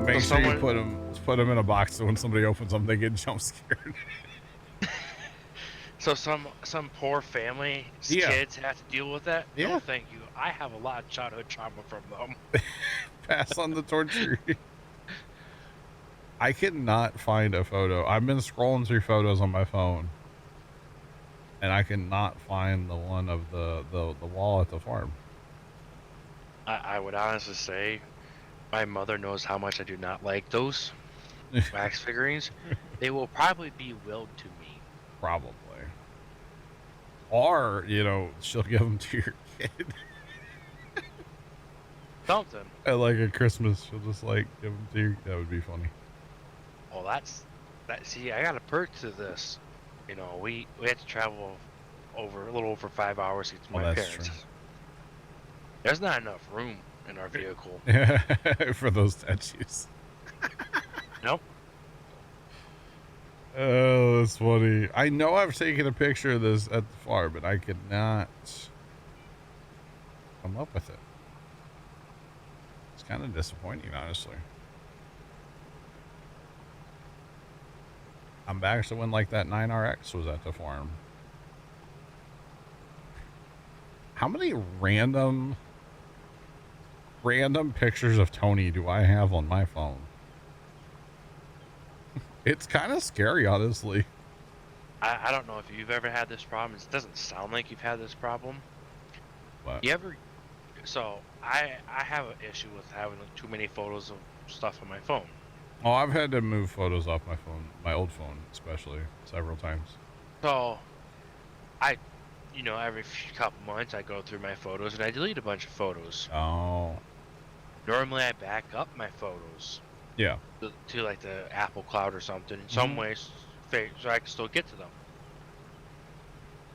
make sure you put them in a box so when somebody opens them, they get jump scared. So some poor family's kids have to deal with that? Yeah. No, thank you. I have a lot of childhood trauma from them. Pass on the torture. I cannot find a photo. I've been scrolling through photos on my phone, and I cannot find the one of the wall at the farm. I would honestly say my mother knows how much I do not like those wax figurines. They will probably be willed to me. Probably. Or, you know, she'll give them to your kid. Something. At like a Christmas, she'll just like give them to you. That would be funny. Well, see, I got a perk to this. You know, we had to travel a little over 5 hours to get to my parents. True. There's not enough room in our vehicle. For those statues. Nope. Oh, that's funny. I know I've taken a picture of this at the farm, but I could not come up with it. It's kind of disappointing, honestly. I'm back to when like that 9RX was at the farm. How many random pictures of Tony do I have on my phone? It's kind of scary, honestly. I don't know if you've ever had this problem. It doesn't sound like you've had this problem. What? You ever? So I have an issue with having too many photos of stuff on my phone. Oh, I've had to move photos off my phone, my old phone especially, several times. So every couple months I go through my photos and I delete a bunch of photos. Oh. Normally I back up my photos. Yeah. To like the Apple Cloud or something in some ways, so I can still get to them.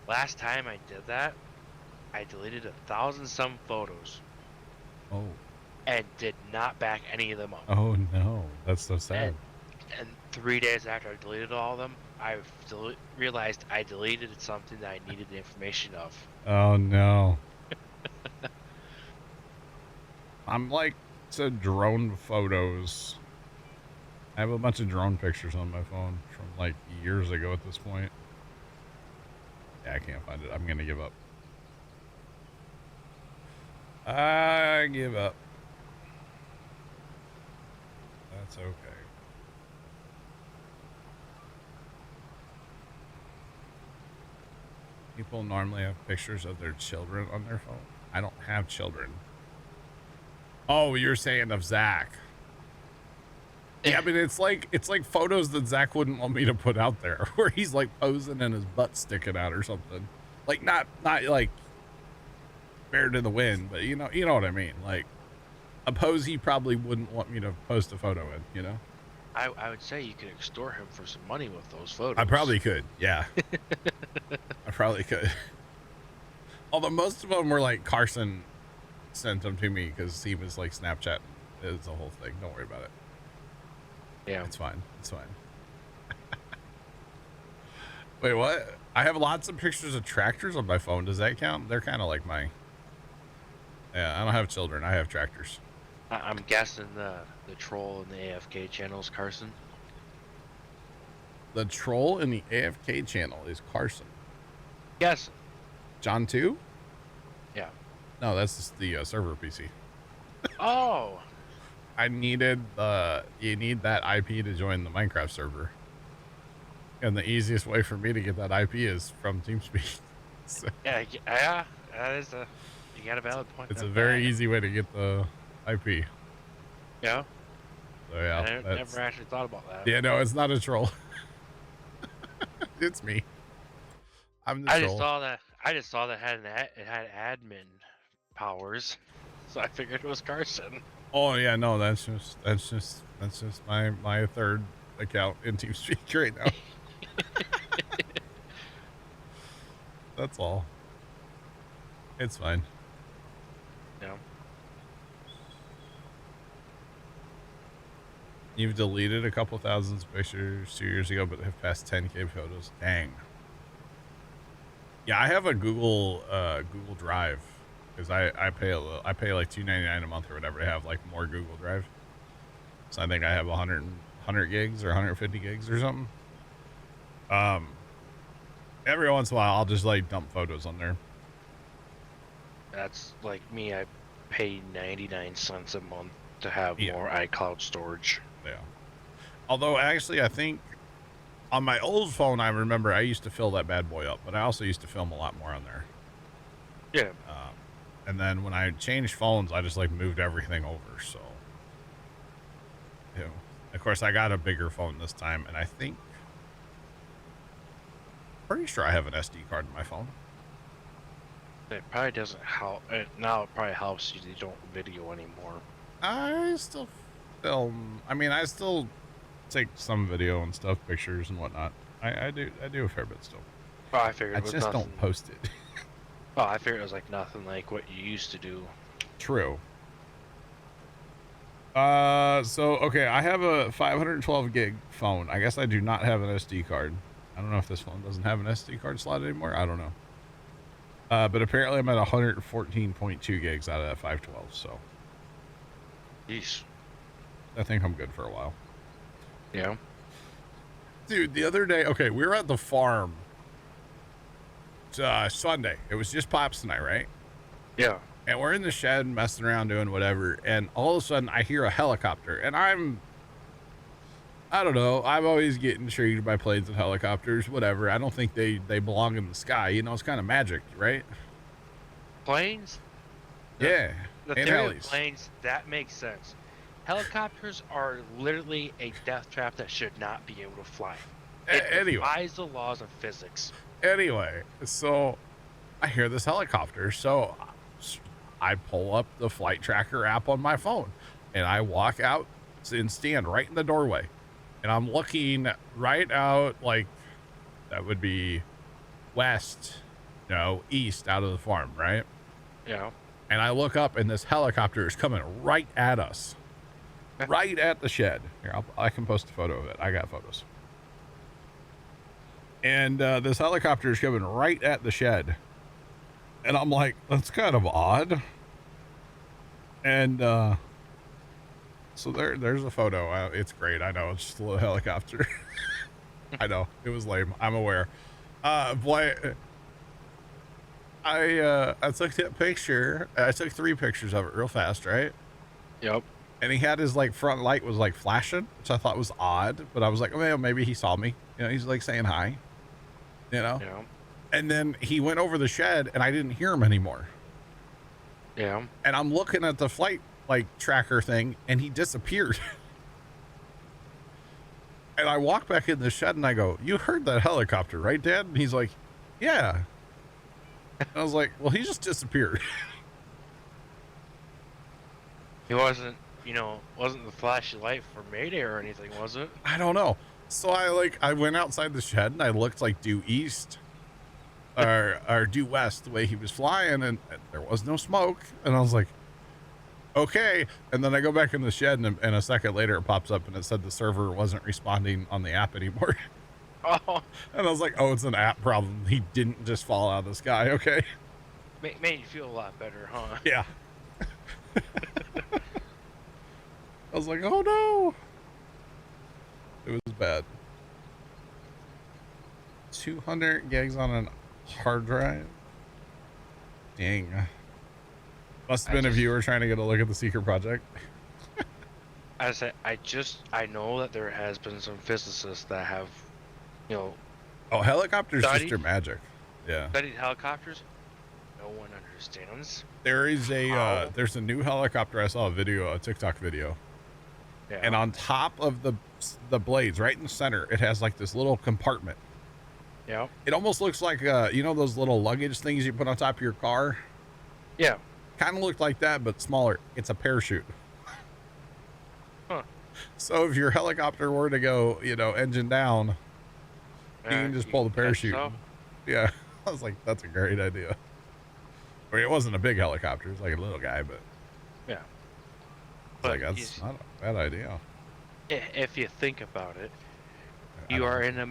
Last time I did that, I deleted 1,000-some photos. Oh. And did not back any of them up. Oh no, that's so sad. And 3 days after I deleted all of them, I realized I deleted something that I needed the information of. Oh no. I'm like to drone photos. I have a bunch of drone pictures on my phone from like years ago at this point. Yeah, I can't find it. I'm gonna give up. I give up. That's okay. People normally have pictures of their children on their phone. I don't have children. Oh, you're saying of Zach. Yeah, I mean, it's like photos that Zach wouldn't want me to put out there, where he's like posing and his butt sticking out or something. Like not like buried in the wind, but you know what I mean. Like a pose he probably wouldn't want me to post a photo in. You know. I would say you could extort him for some money with those photos. I probably could. Yeah. I probably could. Although most of them were like Carson sent them to me because he was like Snapchat. It's the whole thing. Don't worry about it. Yeah, it's fine. It's fine. Wait, what? I have lots of pictures of tractors on my phone. Does that count? They're kind of like my. Yeah, I don't have children. I have tractors. I'm guessing the troll in the AFK channel is Carson. The troll in the AFK channel is Carson. Yes. John 2? Yeah. No, that's just the server PC. Oh. I needed you need that IP to join the Minecraft server. And the easiest way for me to get that IP is from TeamSpeak. So, yeah, that is you got a valid point. It's a very easy way to get the IP. Yeah. So yeah. I never actually thought about that. Yeah, no, it's not a troll. It's me. I'm the troll. I just saw that it had admin powers, so I figured it was Carson. Oh yeah, no, that's just my third account in TeamSpeak right now. That's all. It's fine. Yeah. You've deleted a couple thousand pictures 2 years ago, but have passed 10K photos. Dang. Yeah, I have a Google Drive because I pay like $2.99 a month or whatever to have like more Google Drive. So I think I have 100 gigs or 150 gigs or something. Every once in a while, I'll just like dump photos on there. That's like me. I pay 99 cents a month to have more iCloud storage. Yeah. Although actually, I think on my old phone, I remember I used to fill that bad boy up, but I also used to film a lot more on there. Yeah. And then when I changed phones, I just like moved everything over. So, you know, of course, I got a bigger phone this time, and I think, pretty sure I have an SD card in my phone. It probably doesn't help. Now it probably helps you don't video anymore. I still film. I mean, I still take some video and stuff, pictures and whatnot. I do a fair bit still. Oh, I figured I it was just nothing. don't post it. Oh, I figured it was like nothing like what you used to do. True. So okay, I have a 512 gig phone. I guess I do not have an SD card. I don't know if this phone doesn't have an SD card slot anymore. I don't know. But apparently I'm at 114.2 gigs out of that 512. So. Yeesh. I think I'm good for a while. Yeah. Dude, the other day, okay, we were at the farm. It's Sunday. It was just Pops and I, right? Yeah. And we're in the shed messing around doing whatever. And all of a sudden I hear a helicopter. And I don't know. I'm always getting intrigued by planes and helicopters, whatever. I don't think they belong in the sky. You know, it's kind of magic, right? Planes? Yeah. The theory of planes, that makes sense. Helicopters are literally a death trap that should not be able to fly. It defies the laws of physics. Anyway, so I hear this helicopter. So I pull up the flight tracker app on my phone and I walk out and stand right in the doorway. And I'm looking right out, like that would be east out of the farm, right? Yeah. And I look up and this helicopter is coming right at us. Right at the shed. Here, I can post a photo of it. I got photos. And this helicopter is coming right at the shed. And I'm like, that's kind of odd. And so there's a photo. It's great. I know. It's just a little helicopter. I know. It was lame. I'm aware. Boy, I took that picture. I took 3 pictures of it real fast, right? Yep. And he had his like front light was like flashing, which I thought was odd, but I was like, well, maybe he saw me. You know, he's like saying hi. You know? Yeah. And then he went over the shed and I didn't hear him anymore. Yeah. And I'm looking at the flight like tracker thing and he disappeared. And I walk back in the shed and I go, you heard that helicopter, right, Dad? And he's like, yeah. And I was like, well, he just disappeared. He wasn't the flashy light for Mayday or anything, was it? I don't know. So I went outside the shed and I looked like due east or due west the way he was flying and there was no smoke. And I was like, okay. And then I go back in the shed and a second later it pops up and it said the server wasn't responding on the app anymore. Oh. And I was like, oh, it's an app problem. He didn't just fall out of the sky. Okay. Made you feel a lot better, huh? Yeah. I was like, oh no. It was bad. 200 gigs on a hard drive. Dang. Must have been a viewer trying to get a look at the secret project. I said, I know that there has been some physicists that have, oh, helicopters just are magic. Yeah. Studied helicopters. No one understands. There is there's a new helicopter. I saw a TikTok video. Yeah. And on top of the blades, right in the center, it has like this little compartment. Yeah. It almost looks like those little luggage things you put on top of your car. Yeah. Kind of looked like that, but smaller. It's a parachute. Huh. So if your helicopter were to go, engine down, you can just pull the parachute. So? Yeah. I was like, that's a great idea. I mean, it wasn't a big helicopter. It was like a little guy, but yeah. But that's not a bad idea. If you think about it, you're in a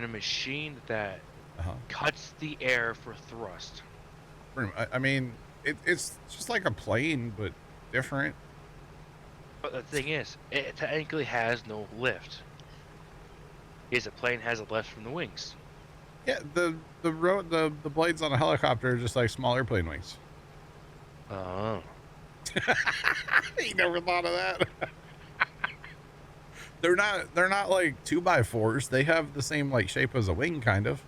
machine that cuts the air for thrust. I mean, it's just like a plane, but different. But the thing is, it technically has no lift. Because the plane has a lift from the wings. Yeah, the blades on a helicopter are just like small airplane wings. Oh. You never thought of that. They're not like 2x4s. They have the same like shape as a wing, kind of.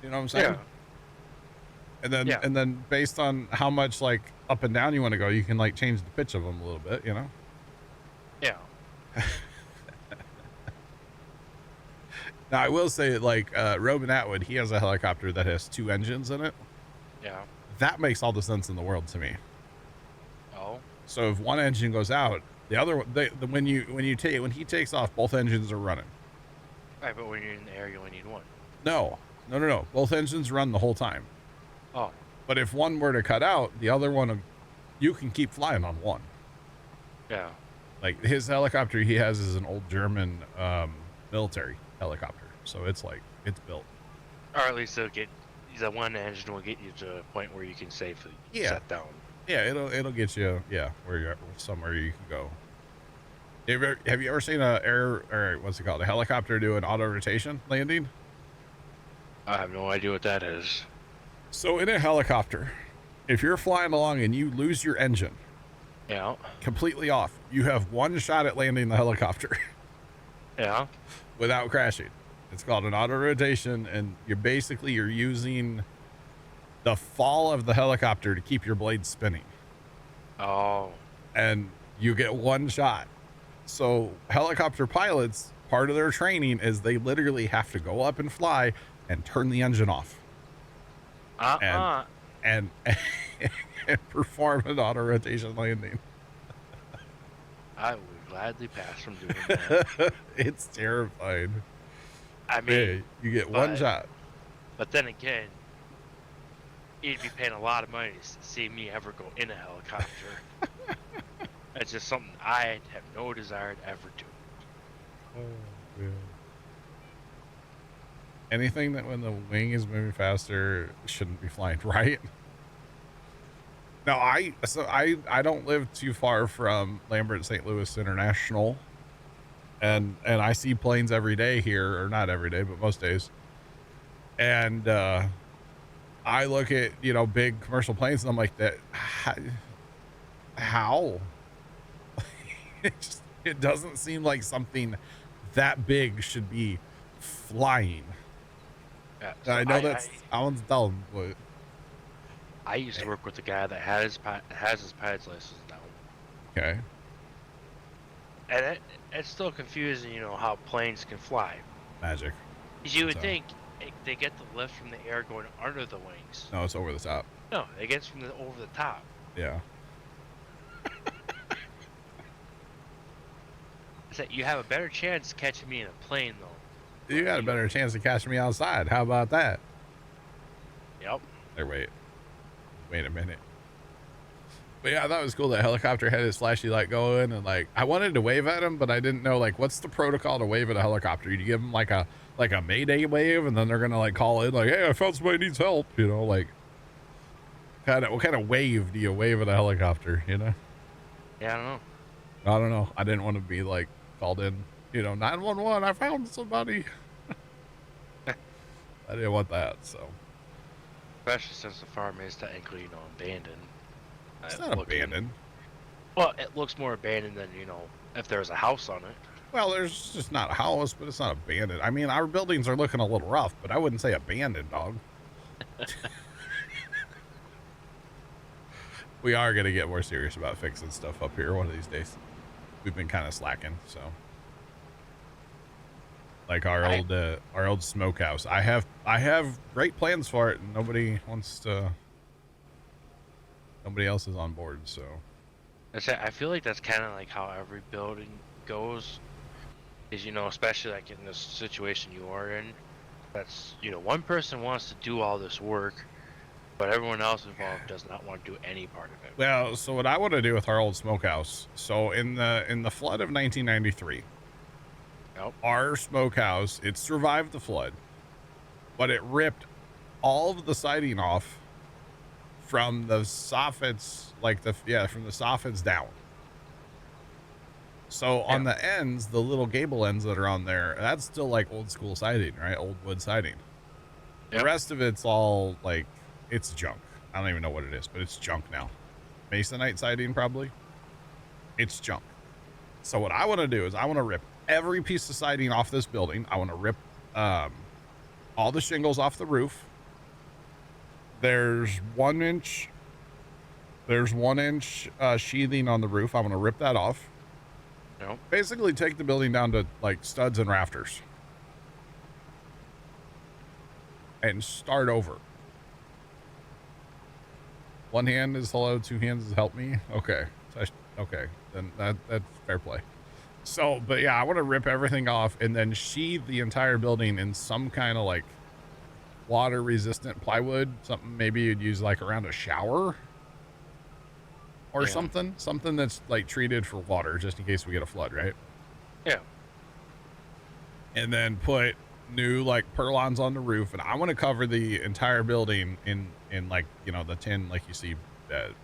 You know what I'm saying? Yeah. And then based on how much like up and down you want to go, you can like change the pitch of them a little bit, you know? Yeah. Now I will say, like Robin Atwood, he has a helicopter that has 2 engines in it. Yeah. That makes all the sense in the world to me. Oh. So if one engine goes out, the other one, when he takes off, both engines are running. Right, but when you're in the air, you only need one. No. Both engines run the whole time. Oh. But if one were to cut out, the other one, you can keep flying on one. Yeah. Like his helicopter he has is an old German military helicopter. So it's like, it's built. Or at least the one engine will get you to a point where you can safely set down. Yeah, it'll get you, where you're somewhere you can go. Have you ever seen a helicopter do an auto rotation landing? I have no idea what that is. So in a helicopter, if you're flying along and you lose your engine, Yeah. completely off, you have one shot at landing the helicopter. Yeah. Without crashing. It's called an auto rotation, and you're using the fall of the helicopter to keep your blades spinning. Oh. And you get one shot. So helicopter pilots, part of their training is they literally have to go up and fly and turn the engine off. And perform an auto rotation landing. I would gladly pass from doing that. It's terrifying. I mean, hey, you get one shot. But then again, you'd be paying a lot of money to see me ever go in a helicopter. It's just something I have no desire to ever do. Oh, man. Anything that when the wing is moving faster shouldn't be flying, right? No, I don't live too far from Lambert St. Louis International, and I see planes every day here, or not every day, but most days. And I look at big commercial planes, and I'm like, that how? It doesn't seem like something that big should be flying. Yeah, so I know I want to tell him, but I used to work with a guy that has his pilot's license now. Okay. And it's still confusing, how planes can fly. Magic. Because you would think they get the lift from the air going under the wings. No, it's over the top. No, it gets from over the top. Yeah. You have a better chance of catching me in a plane, though. You got a better chance of catching me outside. How about that? Yep. There, wait a minute. But yeah, that was cool. The helicopter had his flashy light going, and like I wanted to wave at him, but I didn't know like what's the protocol to wave at a helicopter. You give them like a Mayday wave, and then they're gonna like call in like, hey, I found somebody needs help. Like what kind of wave do you wave at a helicopter? Yeah, I don't know. I didn't want to be like called in, 911. I found somebody. I didn't want that. So. Especially since the farm is technically, abandoned. It's not abandoned. Well, it looks more abandoned than, if there's a house on it. Well, there's just not a house, but it's not abandoned. I mean, our buildings are looking a little rough, but I wouldn't say abandoned, dog. We are going to get more serious about fixing stuff up here one of these days. We've been kind of slacking, so. Like our old smokehouse. I have great plans for it, and nobody else is on board, so. I feel like that's kind of like how every building goes. Is, especially like in this situation you are in. That's, one person wants to do all this work, but everyone else involved does not want to do any part of it. Well, so what I want to do with our old smokehouse. So in the flood of 1993, our smokehouse, it survived the flood, but it ripped all of the siding off from the soffits, from the soffits down. So on the ends, the little gable ends that are on there, that's still like old school siding, right? Old wood siding. The rest of it's all like, it's junk. I don't even know what it is, but it's junk now. Masonite siding, probably. It's junk. So what I want to do is I want to rip every piece of siding off this building. I want to rip all the shingles off the roof. There's 1 inch. There's 1 inch sheathing on the roof. I want to rip that off. Basically take the building down to like studs and rafters. And start over. One hand is hello, two hands is help me. Okay. Okay. Then that's fair play. So, but yeah, I want to rip everything off and then sheathe the entire building in some kind of like water resistant plywood. Something maybe you'd use like around a shower or something that's like treated for water just in case we get a flood, right? Yeah. And then put new like purlons on the roof, and I want to cover the entire building in like, you know, the tin like you see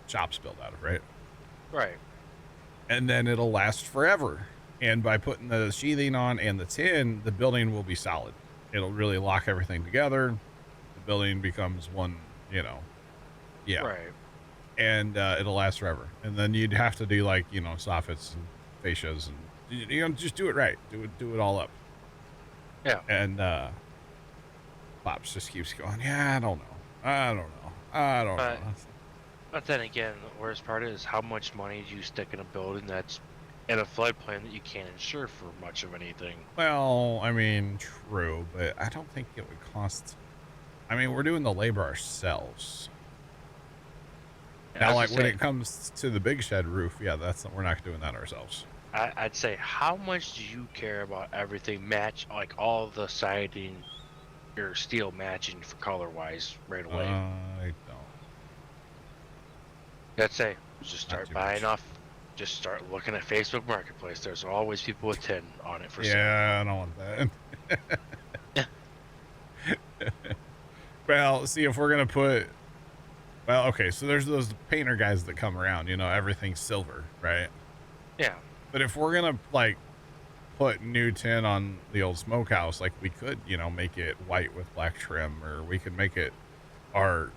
shops built out of, right? Right. And then it'll last forever. And by putting the sheathing on and the tin, the building will be solid. It'll really lock everything together. The building becomes one, you know. Yeah. Right. And it'll last forever. And then you'd have to do like, you know, soffits and fascias and, you know, just do it right. Do it all up. Yeah. And Pops just keeps going, yeah, I don't know. But then again, the worst part is how much money do you stick in a building that's in a floodplain that you can't insure for much of anything? Well, I mean, true, but I don't think it would cost. I mean, we're doing the labor ourselves. Now, like when it comes to the big shed roof, yeah, we're not doing that ourselves. I'd say, how much do you care about everything match, like all the siding or steel matching for color wise right away? I don't. I'd say just start buying off. Just start looking at Facebook Marketplace. There's always people with tin on it for sale. Yeah, I don't want that. Well, see, if we're gonna put, well, okay, so there's those painter guys that come around. You know, everything's silver, right? Yeah. But if we're gonna like put new tin on the old smokehouse, like we could, you know, make it white with black trim, or we could make it, or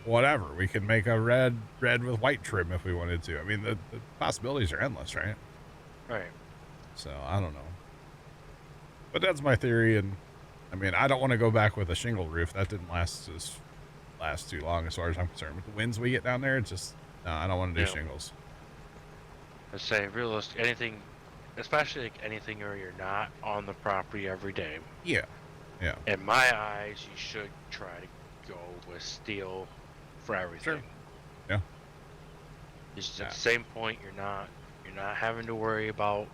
whatever. We could make a red with white trim if we wanted to. I mean, the possibilities are endless, right? Right. So I don't know, but that's my theory. And I mean, I don't want to go back with a shingle roof. That didn't last too long as far as I'm concerned. With the winds we get down there, it's just no, I don't want to do shingles. Let's say realistic, anything, especially like anything where you're not on the property every day. Yeah. Yeah. In my eyes, you should try to go with steel for everything. Sure. Yeah. It's at the same point, you're not having to worry about,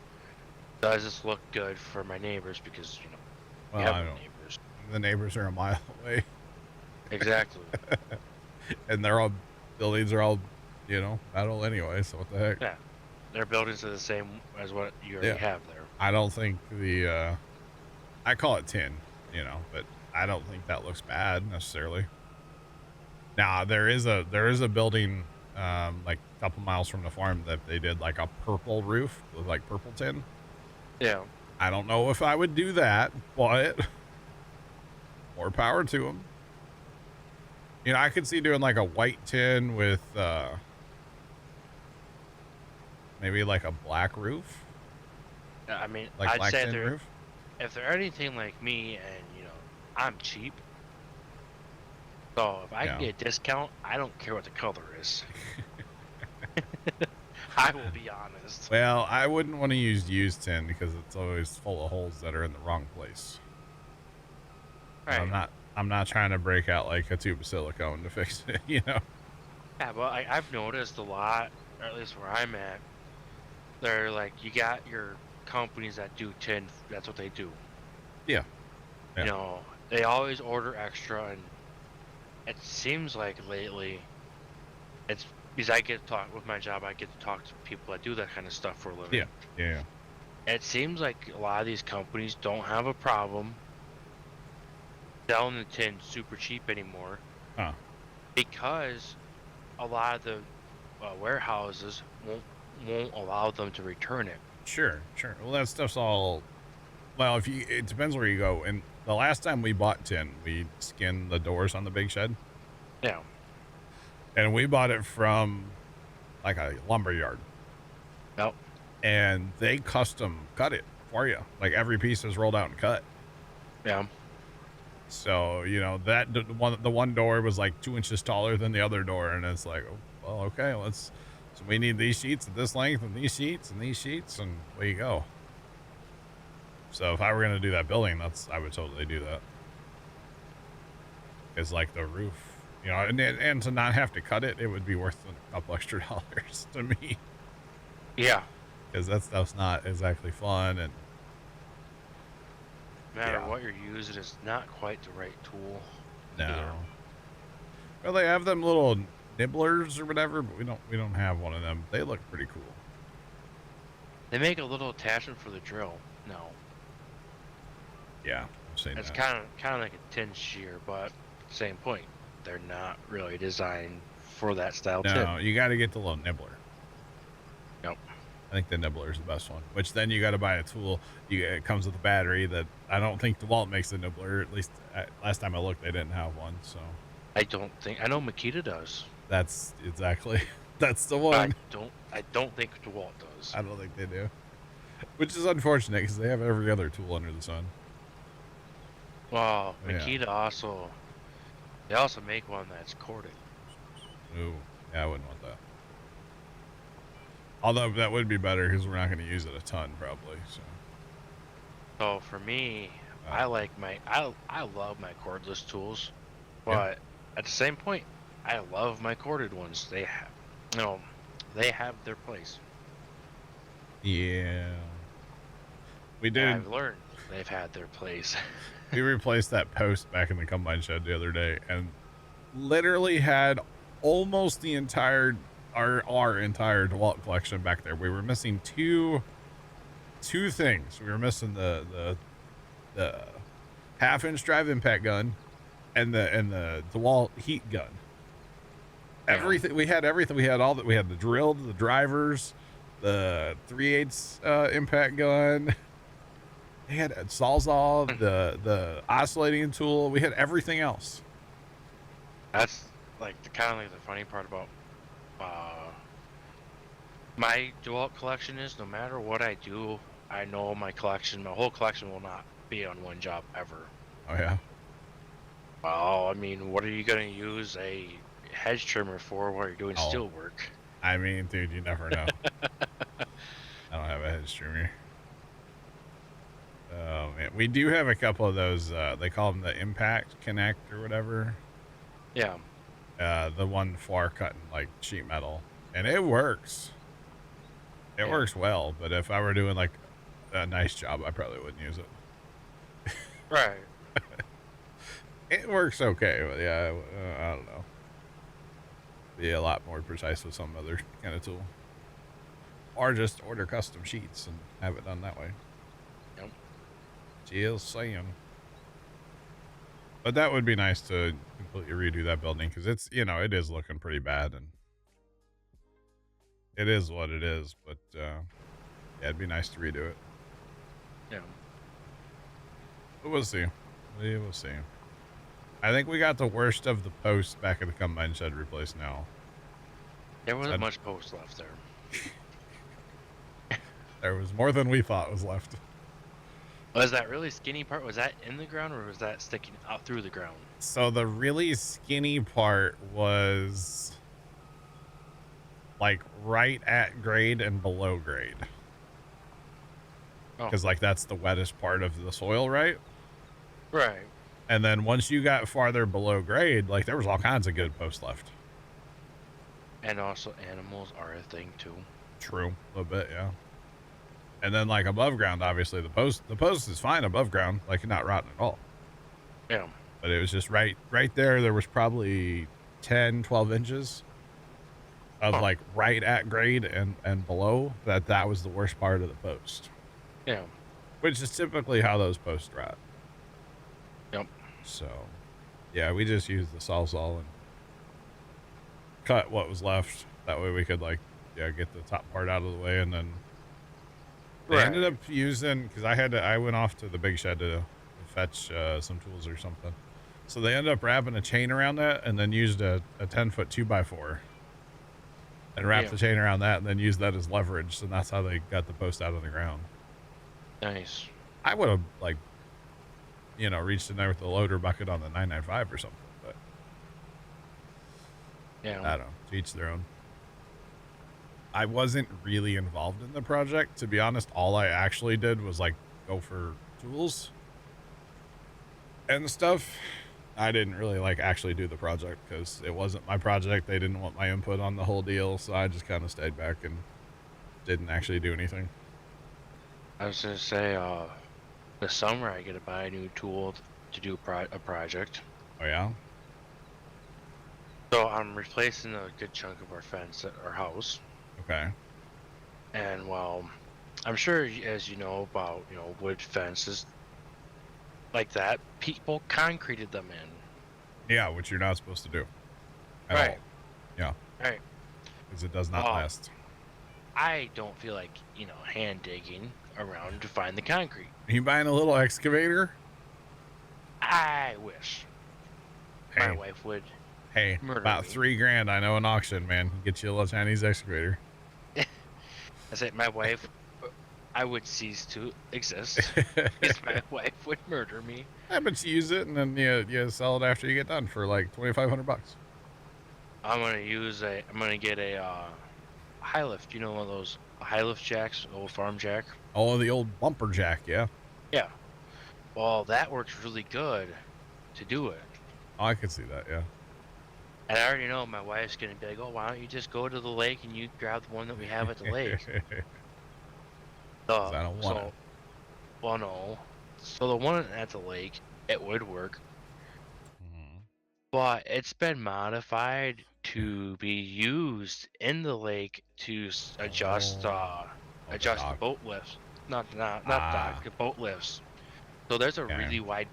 does this look good for my neighbors, because you know, well, you have neighbors. The neighbors are a mile away. Exactly. And buildings are all, you know, metal anyway, so what the heck? Yeah. Their buildings are the same as what you already have there. I don't think I call it tin, you know, but I don't think that looks bad necessarily. Now there is a building like a couple miles from the farm that they did like a purple roof with like purple tin. Yeah. I don't know if I would do that, but more power to them. You know, I could see doing like a white tin with maybe like a black roof. I mean, like I'd say if they're anything like me, and you know, I'm cheap. So if I can get a discount, I don't care what the color is. I will be honest. Well, I wouldn't want to use used tin because it's always full of holes that are in the wrong place. Right. I'm not trying to break out like a tube of silicone to fix it, you know. Yeah, well, I've noticed a lot, or at least where I'm at. They're like, you got your companies that do tin. That's what they do. Yeah. You know, they always order extra, and it seems like lately, it's because I get to talk with my job. I get to talk to people that do that kind of stuff for a living. Yeah. It seems like a lot of these companies don't have a problem selling the tin super cheap anymore. Huh. Because a lot of the warehouses won't allow them to return it. Sure, sure. Well, that stuff's all. Well, if you, it depends where you go. And the last time we bought tin, we skinned the doors on the big shed, Yeah. and we bought it from like a lumber yard, Yep. and they custom cut it for you. Like every piece is rolled out and cut. Yeah. So you know that the one door was like 2 inches taller than the other door, and it's like, oh, well, okay, let's. So we need these sheets at this length, and these sheets, and these sheets, and there you go. So if I were gonna do that building, I would totally do that. It's like the roof, you know, and to not have to cut it, it would be worth a couple extra dollars to me. Yeah. Because that stuff's not exactly fun, and No matter yeah. what you're using, it's not quite the right tool. No. Yeah. Well, they have them little nibblers or whatever, but we don't have one of them. They look pretty cool. They make a little attachment for the drill. No. Yeah, I've seen It's that. kind of like a tin shear, but same point. They're not really designed for that style tin. No, you got to get the little nibbler. Nope. I think the nibbler is the best one. Which then you got to buy a tool. It comes with a battery that I don't think DeWalt makes the nibbler. At least last time I looked, they didn't have one. So I don't think I know Makita does. that's exactly that's the one. I don't think DeWalt does. I don't think they do. Which is unfortunate because they have every other tool under the sun. Well, Yeah. Makita they also make one that's corded. Ooh, yeah, I wouldn't want that. Although that would be better because we're not going to use it a ton probably. So for me, I love my cordless tools, but at the same point, I love my corded ones. They have their place. Yeah. We did. And I've learned they've had their place. We replaced that post back in the combine shed the other day, and literally had almost the entire our entire DeWalt collection back there. We were missing two things. We were missing the half-inch drive impact gun and the DeWalt heat gun. Everything we had, everything we had, all that we had: the drill, the drivers, the 3/8 impact gun. They had a Sawzall, the oscillating tool. We had everything else. That's like the funny part about my DeWalt collection is no matter what I do, I know my whole collection will not be on one job ever. Oh yeah. Well, I mean, what are you gonna use a hedge trimmer for while you're doing steel work? I mean, dude, you never know. I don't have a hedge trimmer. Oh man, we do have a couple of those. They call them the Impact Connect or whatever. Yeah. The one for cutting like sheet metal, and it works. It works well, but if I were doing like a nice job, I probably wouldn't use it. Right. It works okay, but yeah, I don't know. Be a lot more precise with some other kind of tool, or just order custom sheets and have it done that way. Yep. Just saying. But that would be nice to completely redo that building because it's, you know, it is looking pretty bad and it is what it is. But yeah, it'd be nice to redo it. Yeah. But we'll see. We will see. I think we got the worst of the posts back at the combine shed replaced now. There wasn't much post left there. There was more than we thought was left. Was that really skinny part, was that in the ground or was that sticking out through the ground? So the really skinny part was like right at grade and below grade. Because like that's the wettest part of the soil, right? Right. And then once you got farther below grade, like there was all kinds of good posts left. And also animals are a thing too. True, a little bit, yeah. And then like above ground, obviously the post is fine above ground, like not rotten at all. Yeah. But it was just right there. There was probably 10, 12 inches of like right at grade and below that was the worst part of the post. Yeah. Which is typically how those posts rot. Yep. So, yeah, we just used the Sawzall and cut what was left. That way we could like, yeah, get the top part out of the way and then They Right. ended up using, because I went off to the big shed to fetch some tools or something. So they ended up wrapping a chain around that and then used a 10-foot 2x4 and wrapped Yeah. the chain around that and then used that as leverage. And that's how they got the post out of the ground. Nice. I would have, like, reached in there with the loader bucket on the 995 or something, but Yeah. I don't know. To each their own. I wasn't really involved in the project. To be honest, all I actually did was, like, go for tools and stuff. I didn't really, like, actually do the project because it wasn't my project. They didn't want my input on the whole deal, so I just kind of stayed back and didn't actually do anything. I was gonna say, this summer I get to buy a new tool to do a project. Oh, yeah? So I'm replacing a good chunk of our fence at our house. Okay. And well, I'm sure as you know about, wood fences like that, people concreted them in. Yeah, which you're not supposed to do. At Right. all. Yeah. Right. Because it does not last. I don't feel like, hand digging around to find the concrete. Are you buying a little excavator? I wish Hey. my wife would. Hey, about me. $3,000. I know an auction, man. Get you a little Chinese excavator. I said my wife, I would cease to exist because my wife would murder me. Yeah, but you use it and then you sell it after you get done for like $2,500. I'm gonna get a high lift. You know, one of those high lift jacks, old farm jack. Oh, the old bumper jack, yeah. Yeah. Well, that works really good to do it. Oh, I could see that, yeah. And I already know my wife's gonna be like, "Oh, why don't you just go to the lake and you grab the one that we have at the lake?" I don't want it. Well, no. So the one at the lake, it would work, but it's been modified to be used in the lake to adjust the boat lifts, not dock, the boat lifts. So there's a really wide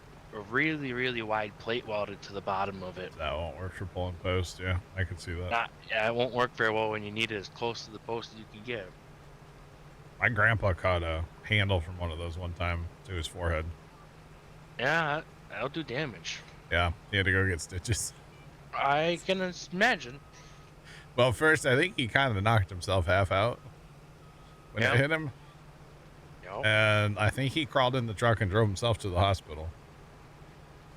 plate welded to the bottom of it. That won't work for pulling post, yeah. I can see that. It won't work very well when you need it as close to the post as you can get. My grandpa caught a handle from one of those one time to his forehead. Yeah, that'll do damage. Yeah, he had to go get stitches. I can imagine. Well, first, I think he kind of knocked himself half out when it hit him. Yep. And I think he crawled in the truck and drove himself to the hospital.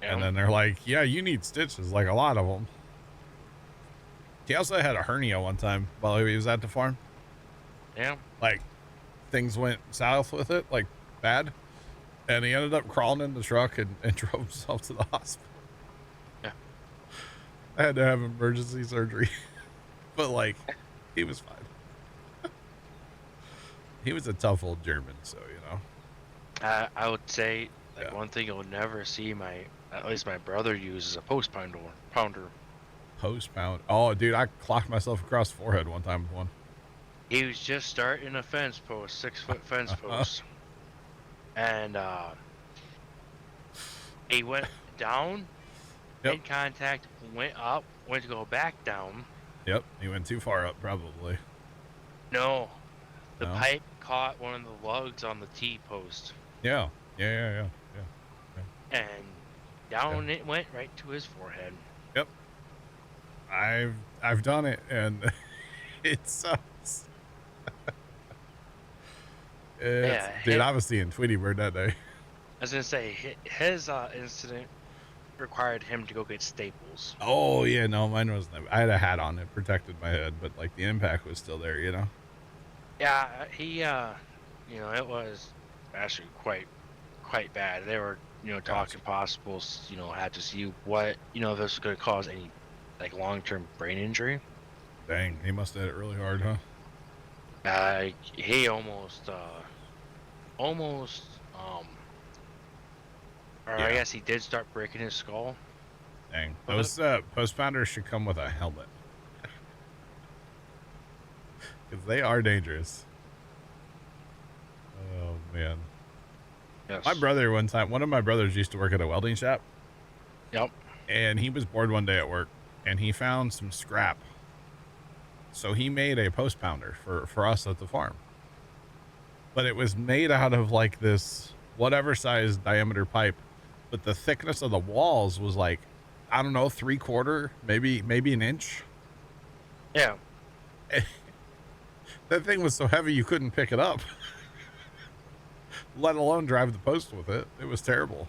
Yep. And then they're like, yeah, you need stitches, like a lot of them. He also had a hernia one time while he was at the farm. Yeah. Like, things went south with it, like, bad. And he ended up crawling in the truck and drove himself to the hospital. Yeah. I had to have emergency surgery. But, like, he was fine. He was a tough old German, so, I would say, one thing you'll never see at least my brother uses a post pounder. Post pound. Oh, dude, I clocked myself across the forehead one time with one. He was just starting a fence post, 6-foot fence post. And he went down, in contact, went up, went to go back down. Yep, he went too far up, probably. No, the pipe caught one of the lugs on the T-post. Yeah. And down it went right to his forehead. Yep. I've done it, and it sucks. Dude, I was seeing Tweety Bird that day. I was gonna say his incident required him to go get staples. Oh yeah, no, mine wasn't. I had a hat on, it protected my head, but like the impact was still there, Yeah, he it was actually quite bad. They were talking possibles. Had to see what if this was gonna cause any like long-term brain injury. Dang, he must have hit it really hard, huh? He almost I guess he did start breaking his skull. Dang, those post pounders should come with a helmet because they are dangerous. Oh man. Yes. My brother one of my brothers used to work at a welding shop. Yep. And he was bored one day at work and he found some scrap. So he made a post pounder for us at the farm. but it was made out of like this whatever size diameter pipe, but the thickness of the walls was like, I don't know, 3/4, maybe an inch. Yeah. That thing was so heavy you couldn't pick it up, let alone drive the post with it. It was terrible.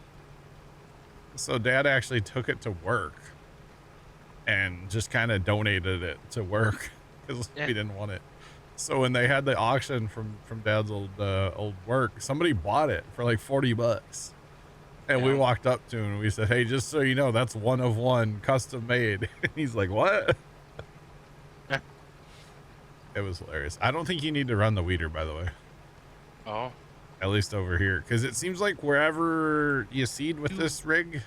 So Dad actually took it to work and just kind of donated it to work because we didn't want it. So when they had the auction from Dad's old work, somebody bought it for like $40. And we walked up to him and we said, "Hey, just so you know, that's one of one, custom made." And he's like, "What?" It was hilarious. I don't think you need to run the weeder, by the way. Oh. At least over here, because it seems like wherever you seed with this rig,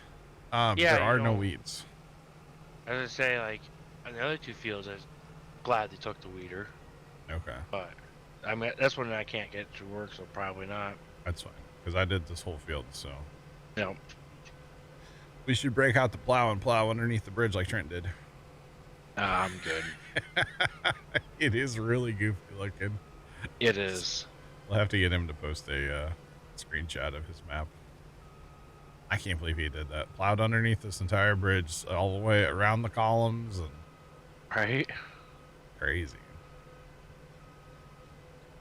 there are no weeds. I was gonna say, like, on the other 2 fields, I was glad they took the weeder. Okay. But I mean, that's when I can't get to work, so probably not. That's fine, because I did this whole field, so. No. We should break out the plow and plow underneath the bridge like Trent did. I'm good. It is really goofy looking. It is. We'll have to get him to post a screenshot of his map. I can't believe he did that. Plowed underneath this entire bridge all the way around the columns. And right? Crazy.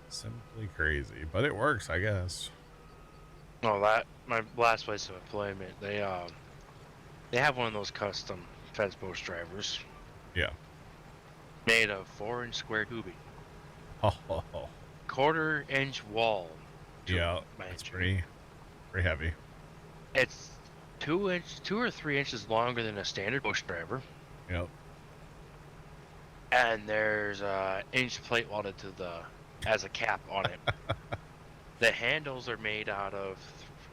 Simply crazy. But it works, I guess. No, my last place of employment, they have one of those custom fence post drivers. Yeah. Made of 4-inch square tubing. Oh, oh, oh. 1/4-inch wall. Yeah, it's pretty heavy. It's 2 or 3 inches longer than a standard bush driver. Yep. And there's a inch plate welded to as a cap on it. The handles are made out of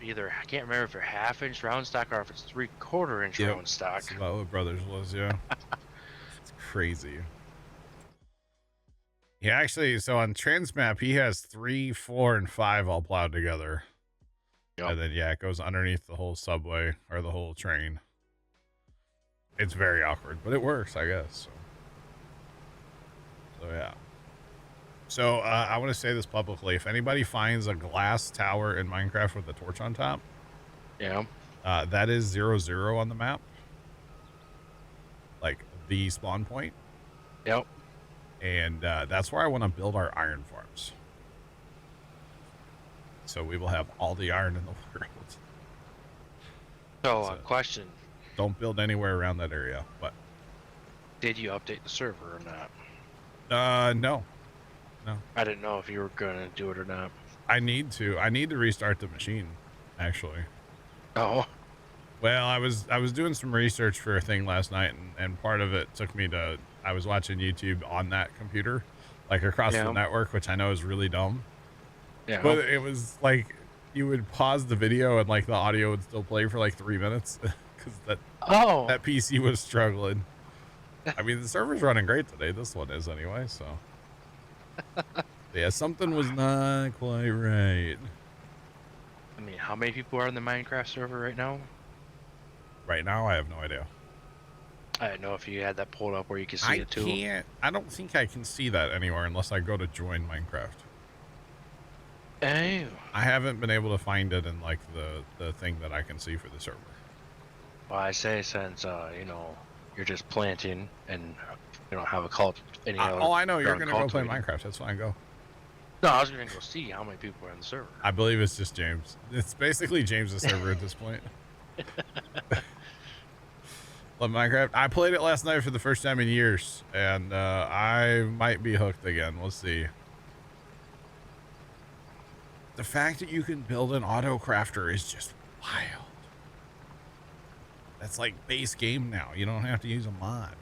either, I can't remember if they're 1/2-inch round stock or if it's 3/4-inch round stock. That's about what Brothers was, yeah. It's crazy. He actually, so on Transmap, he has 3, 4, and 5 all plowed together. Yep. And then, yeah, it goes underneath the whole subway or the whole train. It's very awkward, but it works, I guess. So yeah. So I want to say this publicly. If anybody finds a glass tower in Minecraft with a torch on top, yeah, that is 0-0 on the map. Like the spawn point. Yep. And that's where I want to build our iron farms. So we will have all the iron in the world. So, question. Don't build anywhere around that area. But did you update the server or not? No. I didn't know if you were gonna do it or not. I need to restart the machine, actually. Oh. Well, I was doing some research for a thing last night, and part of it took me to, I was watching YouTube on that computer, like across the network, which I know is really dumb. Yeah. But it was like, you would pause the video and like the audio would still play for like 3 minutes because that PC was struggling. I mean, the server's running great today. This one is anyway, so. Yeah, something was not quite right. I mean, how many people are on the Minecraft server right now? Right now, I have no idea. I didn't know if you had that pulled up where you can see it too. I don't think I can see that anywhere unless I go to join Minecraft. Oh. I haven't been able to find it in like the thing that I can see for the server. Well, I say since you're just planting and you don't have a cult. I know you're gonna go play Minecraft. That's fine. Go. No, I was gonna go see how many people are on the server. I believe it's just James. It's basically James' server at this point. Love Minecraft. I played it last night for the first time in years, and I might be hooked again. We'll see. The fact that you can build an auto crafter is just wild. That's like base game now. You don't have to use a mod.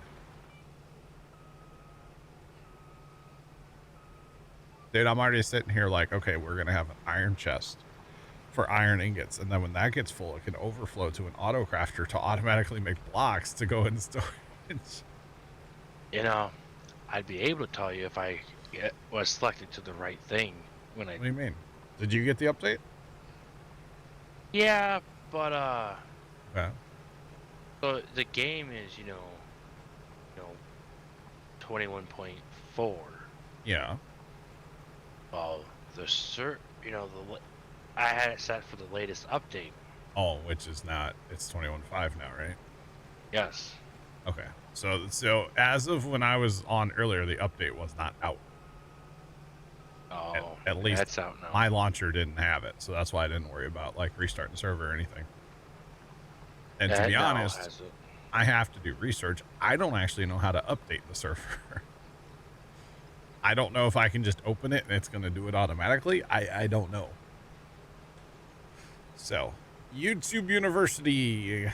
Dude, I'm already sitting here like, okay, we're going to have an iron chest for iron ingots. And then when that gets full, it can overflow to an auto crafter to automatically make blocks to go in storage. I'd be able to tell you if I was selected to the right thing when I... What do you mean? Did you get the update? Yeah, but, Yeah. So the game is, 21.4. Yeah. Well, you know, I had it set for the latest update. Oh, which is not, it's 21.5 now, right? Yes. Okay. So as of when I was on earlier, the update was not out. Oh, At least that's out now. my launcher didn't have it, so that's why I didn't worry about like restarting the server or anything. And to be honest, I have to do research. I don't actually know how to update the server. I don't know if I can just open it and it's going to do it automatically. I don't know. So, YouTube University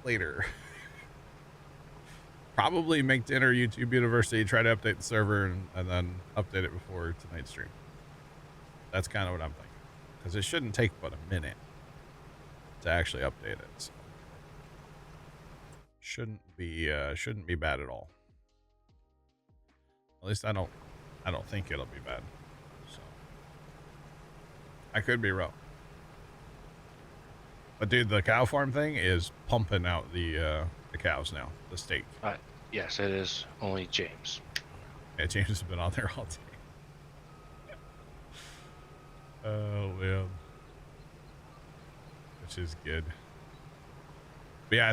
later. Probably make dinner YouTube University, try to update the server, and then update it before tonight's stream. That's kind of what I'm thinking. Because it shouldn't take but a minute to actually update it. So. Shouldn't be bad at all. At least I don't think it'll be bad. So I could be wrong. But dude, the cow farm thing is pumping out the cows now. The steak. Yes, it is. Only James. Yeah, James has been on there all day. Oh man, which is good. But yeah,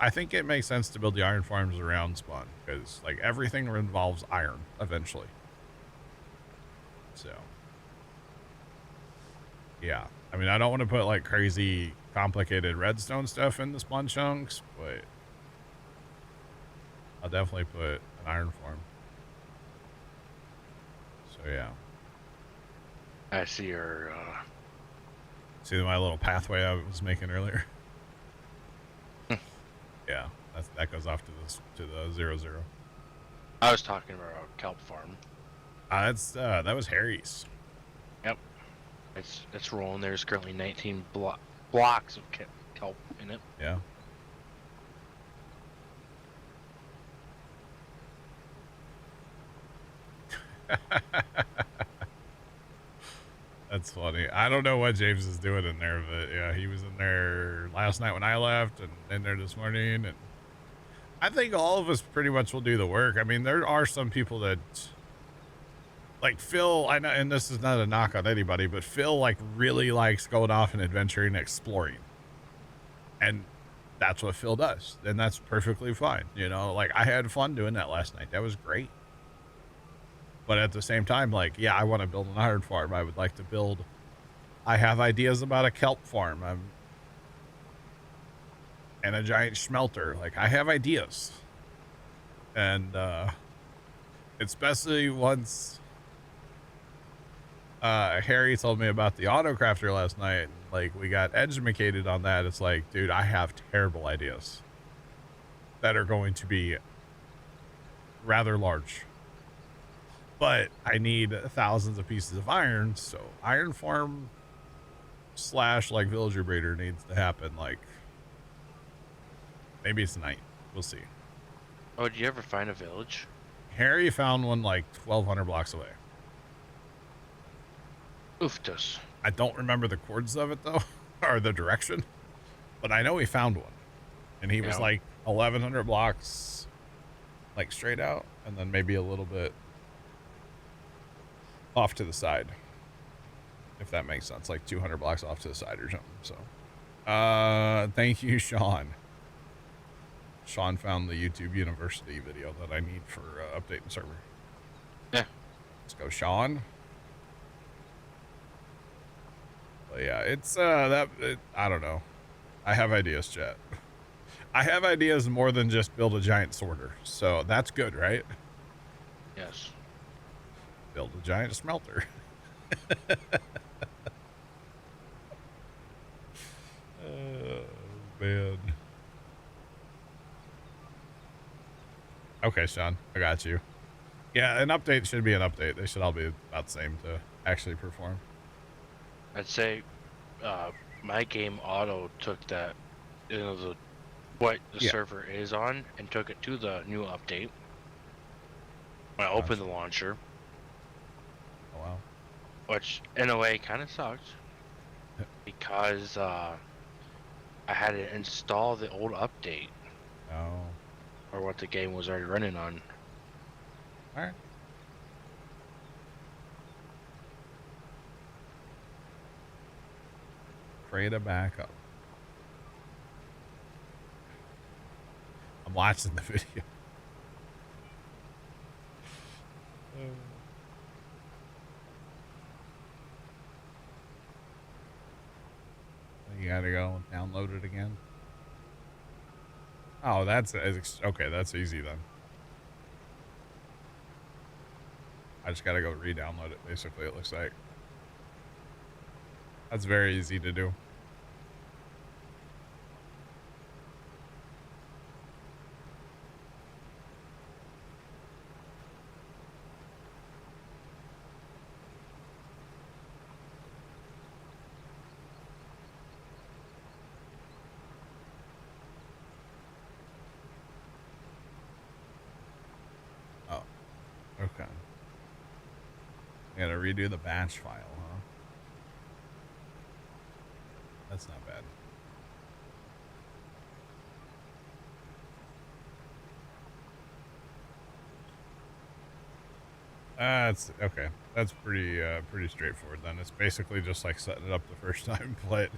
I think it makes sense to build the iron farms around spawn because like everything involves iron eventually. So yeah, I mean I don't want to put like crazy complicated redstone stuff in the spawn chunks, but I'll definitely put an iron farm. So yeah. I see your see my little pathway I was making earlier. Yeah, that goes off to the 0, 0. I was talking about a kelp farm. That was Harry's. Yep, it's rolling. There's currently 19 blocks of kelp in it. Yeah. That's funny. I don't know what James is doing in there, but yeah, he was in there last night when I left and in there this morning. And I think all of us pretty much will do the work. I mean, there are some people that like Phil, I know, and this is not a knock on anybody, but Phil like really likes going off and adventuring and exploring. And that's what Phil does. And that's perfectly fine. You know, like I had fun doing that last night. That was great. But at the same time, like, yeah, I want to build an iron farm. I would like to build, I have ideas about a kelp farm. And a giant smelter. Like, I have ideas. And, especially once, Harry told me about the autocrafter last night, like, we got educated on that. It's like, dude, I have terrible ideas that are going to be rather large. But I need thousands of pieces of iron, so iron farm / like villager breeder needs to happen. Like maybe it's tonight. We'll see. Oh, did you ever find a village? Harry found one like 1,200 blocks away. Ooftus. I don't remember the coordinates of it though, or the direction, but I know he found one, and he was like 1,100 blocks, like straight out, and then maybe a little bit off to the side, if that makes sense, like 200 blocks off to the side or something. So thank you, Sean. Sean found the YouTube University video that I need for updating server. Yeah, let's go, Sean. But yeah, it's I don't know, I have ideas, chat. I have ideas more than just build a giant sorter, so that's good, right? Yes. Build a giant smelter. Oh, man. Okay, Sean, I got you. Yeah, an update should be an update. They should all be about the same to actually perform. I'd say my game auto took that, you know, what the server is on, and took it to the new update. When I opened the launcher. Oh, wow. Which, in a way, kind of sucked. Because I had to install the old update. Oh. Or what the game was already running on. Alright. Create a backup. I'm watching the video. You gotta go download it again. Oh, that's okay. That's easy then. I just gotta go re-download it. Basically, it looks like that's very easy to do. Okay. I gotta redo the batch file, huh? That's not bad. That's okay. That's pretty straightforward then. It's basically just like setting it up the first time, but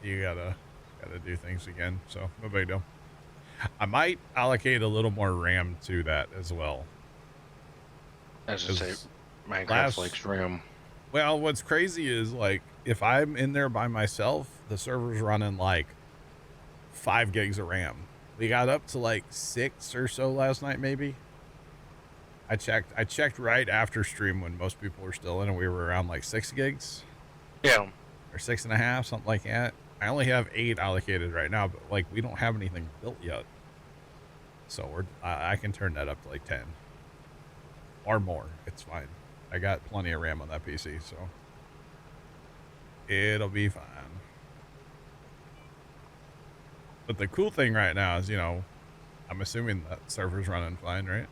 you gotta do things again. So no big deal. I might allocate a little more RAM to that as well. As I say, Minecraft likes RAM. Well, what's crazy is like if I'm in there by myself, the server's running like 5 gigs of RAM. We got up to like 6 or so last night, maybe. I checked right after stream when most people were still in, and we were around like 6 gigs. Yeah. Or 6.5, something like that. I only have 8 allocated right now, but like we don't have anything built yet. So I can turn that up to like 10 or more. It's fine. I got plenty of RAM on that PC, so it'll be fine. But the cool thing right now is, you know, I'm assuming that server's running fine, right?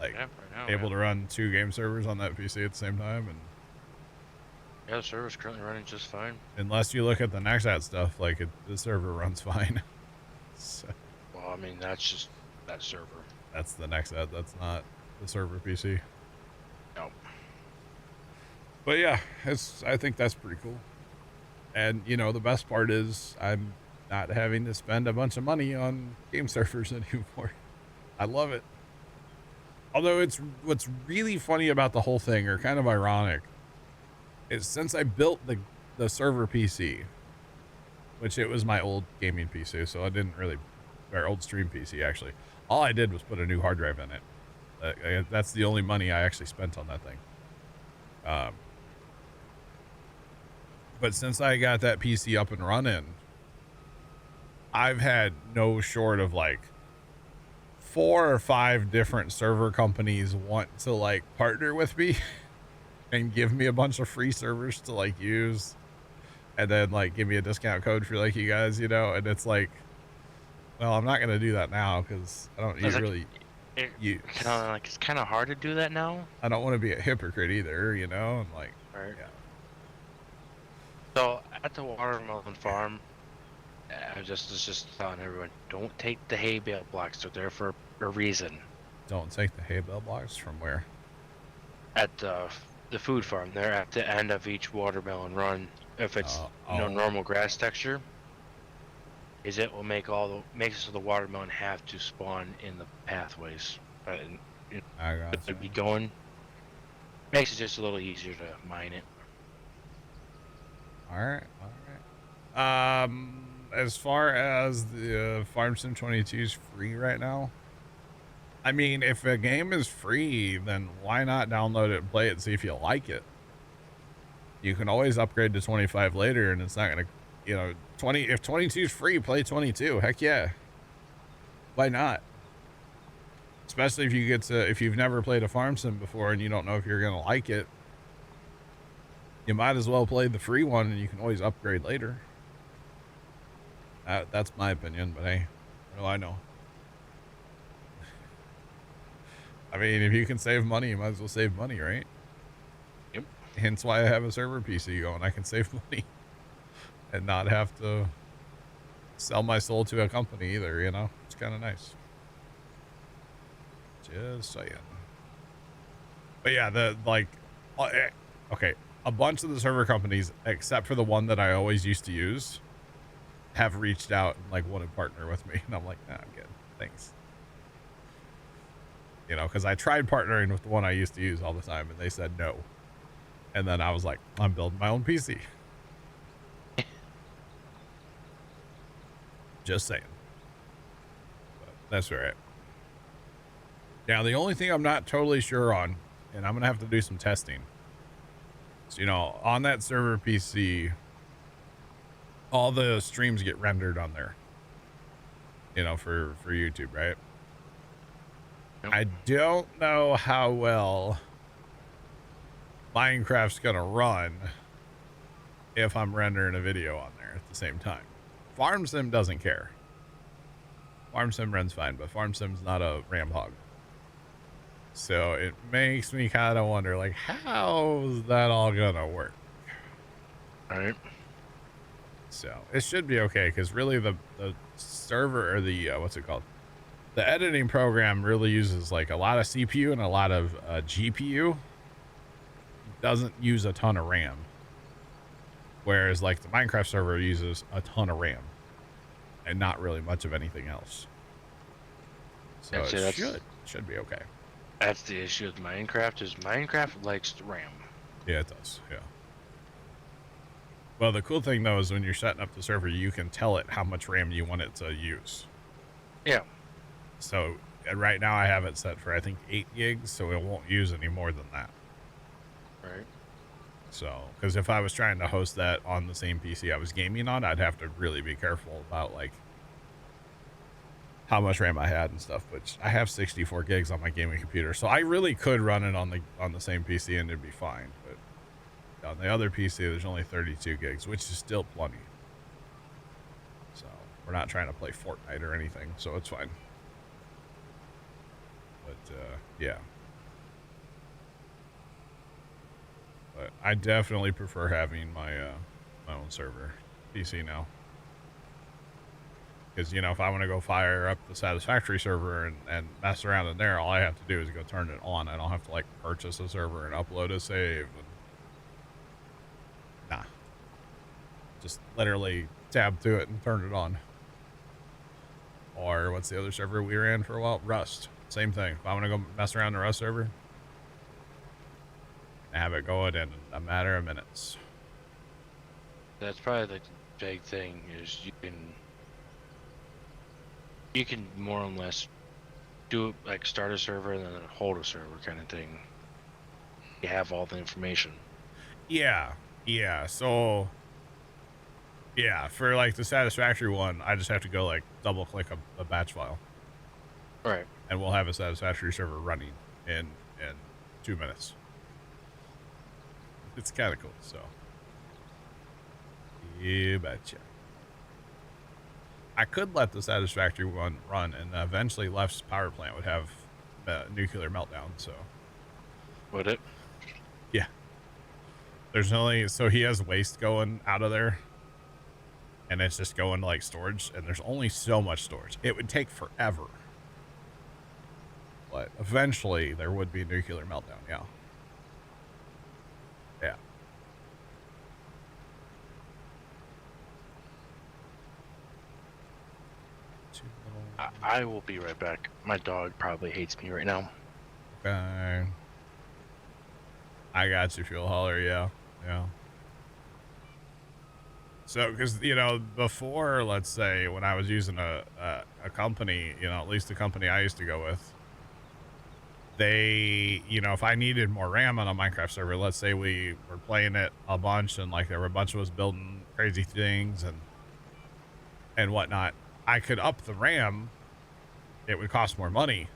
Like, yeah, right now, able to run 2 game servers on that PC at the same time, and yeah, the server's currently running just fine. Unless you look at the Nexat stuff, like the server runs fine. So, well, I mean, that's just that server. That's the Nexat. That's not the server PC. No. But yeah, I think that's pretty cool. And you know, the best part is I'm not having to spend a bunch of money on game servers anymore. I love it. Although what's really funny about the whole thing, or kind of ironic, is since I built the server PC, which it was my old gaming PC, so I didn't really, or old stream PC actually. All I did was put a new hard drive in it. That's the only money I actually spent on that thing. But since I got that PC up and running, I've had no short of like 4 or 5 different server companies want to like partner with me and give me a bunch of free servers to like use, and then like give me a discount code for like you guys, you know. And it's like, well, I'm not gonna do that now because I don't really use. It's kind of hard to do that now. I don't want to be a hypocrite either, you know. And like, right. Yeah. So at the watermelon farm, I just telling everyone, don't take the hay bale blocks. They're there for a reason. Don't take the hay bale blocks from where? At the food farm. They're at the end of each watermelon run. If it's normal grass texture, it will make it so the watermelon have to spawn in the pathways. I got it be going. Makes it just a little easier to mine it. All right. As far as the Farm Sim 22 is free right now, I mean, if a game is free, then why not download it and play it and see if you like it? You can always upgrade to 25 later, and it's not gonna, you know, if 22 is free, play 22. Heck yeah. Why not? Especially if you've never played a Farm Sim before and you don't know if you're gonna like it. You might as well play the free one, and you can always upgrade later. That's my opinion, but hey, what do I know? I mean, if you can save money, you might as well save money, right? Yep. Hence why I have a server PC going. I can save money and not have to sell my soul to a company either, you know? It's kind of nice. Just saying. But yeah, okay. a bunch of the server companies, except for the one that I always used to use, have reached out and like want to partner with me. And I'm like, nah, I'm good. Thanks. You know, because I tried partnering with the one I used to use all the time and they said no. And then I was like, I'm building my own PC. Just saying. But that's all right. Now, the only thing I'm not totally sure on, and I'm going to have to do some testing. So, you know, on that server PC, all the streams get rendered on there, you know, for YouTube, right? Yep. I don't know how well Minecraft's going to run if I'm rendering a video on there at the same time. Farm Sim doesn't care. Farm Sim runs fine, but Farm Sim's not a RAM hog. So it makes me kind of wonder, like, how's that all gonna work? All right. So it should be okay, because really the server, or the, what's it called? The editing program really uses like a lot of CPU and a lot of GPU. Doesn't use a ton of RAM. Whereas like the Minecraft server uses a ton of RAM. And not really much of anything else. So it should be okay. That's the issue with Minecraft, is Minecraft likes RAM. Yeah, it does. Yeah. Well, the cool thing though is when you're setting up the server, you can tell it how much RAM you want it to use. Yeah. So right now I have it set for I think 8 gigs, so it won't use any more than that. Right. So, because if I was trying to host that on the same PC I was gaming on, I'd have to really be careful about like how much RAM I had and stuff. But I have 64 gigs on my gaming computer, so I really could run it on the same PC and it'd be fine. But on the other PC, there's only 32 gigs, which is still plenty. So we're not trying to play Fortnite or anything, so it's fine. But yeah. But I definitely prefer having my my own server PC now. Because, you know, if I want to go fire up the Satisfactory server and mess around in there, all I have to do is go turn it on. I don't have to, like, purchase a server and upload a save. And nah. Just literally tab to it and turn it on. Or what's the other server we ran for a while? Rust. Same thing. If I want to go mess around the Rust server, have it going in a matter of minutes. That's probably the big thing, is you can more or less do it like start a server and then hold a server kind of thing. You have all the information. Yeah. So yeah, for like the Satisfactory one, I just have to go like double click a batch file. Right. And we'll have a Satisfactory server running in 2 minutes. It's kind of cool, so. You betcha. I could let the Satisfactory one run, and eventually Left's power plant would have a nuclear meltdown, so. Would it? Yeah. There's only, so he has waste going out of there, and it's just going to like storage, and there's only so much storage. It would take forever. But eventually there would be a nuclear meltdown, yeah. Yeah. I will be right back. My dog probably hates me right now. Okay. I got you, Fuel Hauler, yeah. So, because, you know, before, let's say, when I was using a company, you know, at least the company I used to go with, they, you know, if I needed more RAM on a Minecraft server, let's say we were playing it a bunch and like there were a bunch of us building crazy things and whatnot, I could up the RAM. It would cost more money.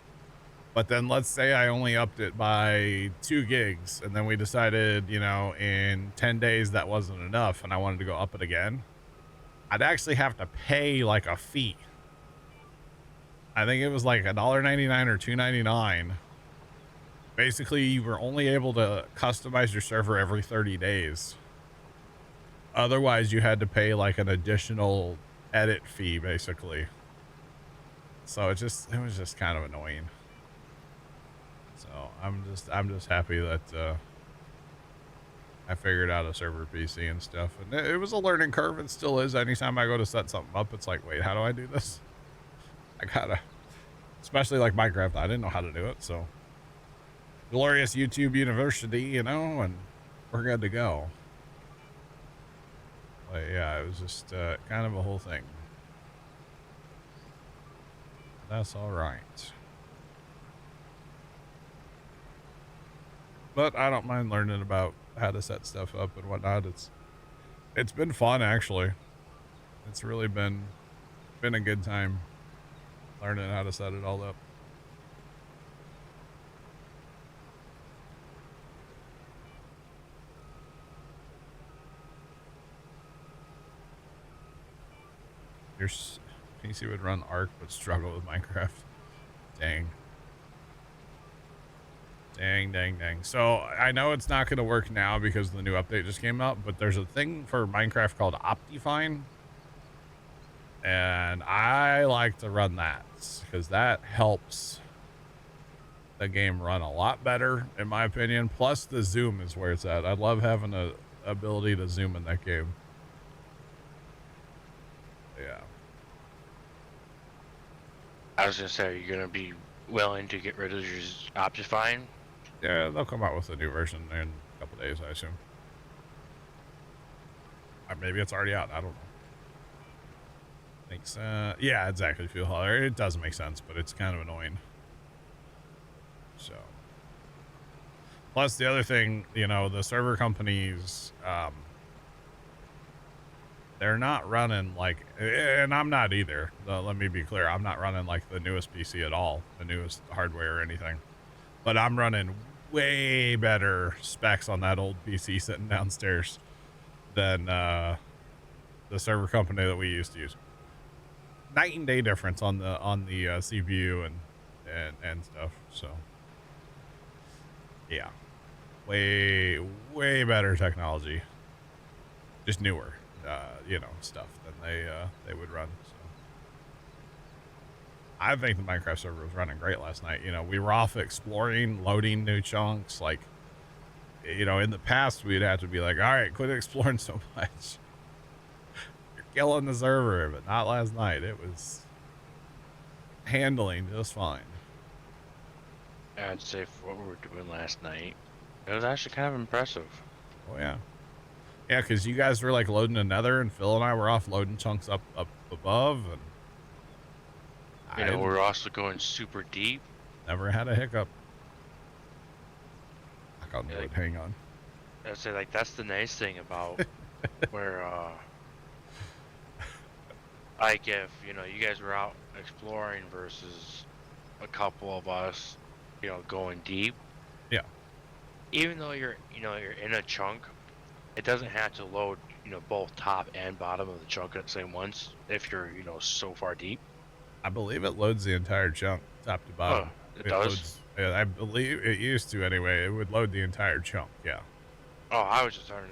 But then let's say I only upped it by 2 gigs and then we decided, you know, in 10 days that wasn't enough and I wanted to go up it again. I'd actually have to pay like a fee. I think it was like $1.99 or $2.99. Basically, you were only able to customize your server every 30 days. Otherwise, you had to pay like an additional edit fee, basically. So it was just kind of annoying. So I'm just happy that I figured out a server PC and stuff, and it was a learning curve. It still is. Anytime I go to set something up, it's like, wait, how do I do this? I gotta, especially like Minecraft, I didn't know how to do it, so glorious YouTube University, you know, and we're good to go. But yeah, it was just kind of a whole thing. That's all right. But I don't mind learning about how to set stuff up and whatnot. It's been fun, actually. It's really been a good time learning how to set it all up. Your PC would run Arc but struggle with Minecraft. Dang. Dang. So I know it's not going to work now because the new update just came out, but there's a thing for Minecraft called Optifine. And I like to run that because that helps the game run a lot better, in my opinion. Plus the zoom is where it's at. I love having the ability to zoom in that game. Yeah. I was gonna say, are you gonna be willing to get rid of your Optifine? Yeah, they'll come out with a new version in a couple days, I assume. Maybe it's already out. I don't know. Thanks. Yeah, exactly. Fuel hauler. It does make sense, but it's kind of annoying. So, plus the other thing, you know, the server companies, they're not running like, and I'm not either. Let me be clear. I'm not running like the newest PC at all, the newest hardware or anything. But I'm running way better specs on that old PC sitting downstairs than the server company that we used to use. Night and day difference on the CPU and stuff. So yeah, way better technology, just newer, you know, stuff than they would run. So I think the Minecraft server was running great last night. You know, we were off exploring, loading new chunks. Like, you know, in the past we'd have to be like, all right, quit exploring so much. Killing the server, but not last night. It was handling just fine. I'd say for what we were doing last night, it was actually kind of impressive. Oh yeah, because you guys were like loading another, and Phil and I were off loading chunks up above, and you know, we're also going super deep. Never had a hiccup. Knock on wood. Hang on. I'd say, like, that's the nice thing about where like, if, you know, you guys were out exploring versus a couple of us, you know, going deep. Yeah. Even though you're in a chunk, it doesn't have to load, you know, both top and bottom of the chunk at the same once if you're, you know, so far deep. I believe it loads the entire chunk, top to bottom. Oh, it does? Loads, yeah, I believe it used to anyway. It would load the entire chunk, yeah. Oh, I was just starting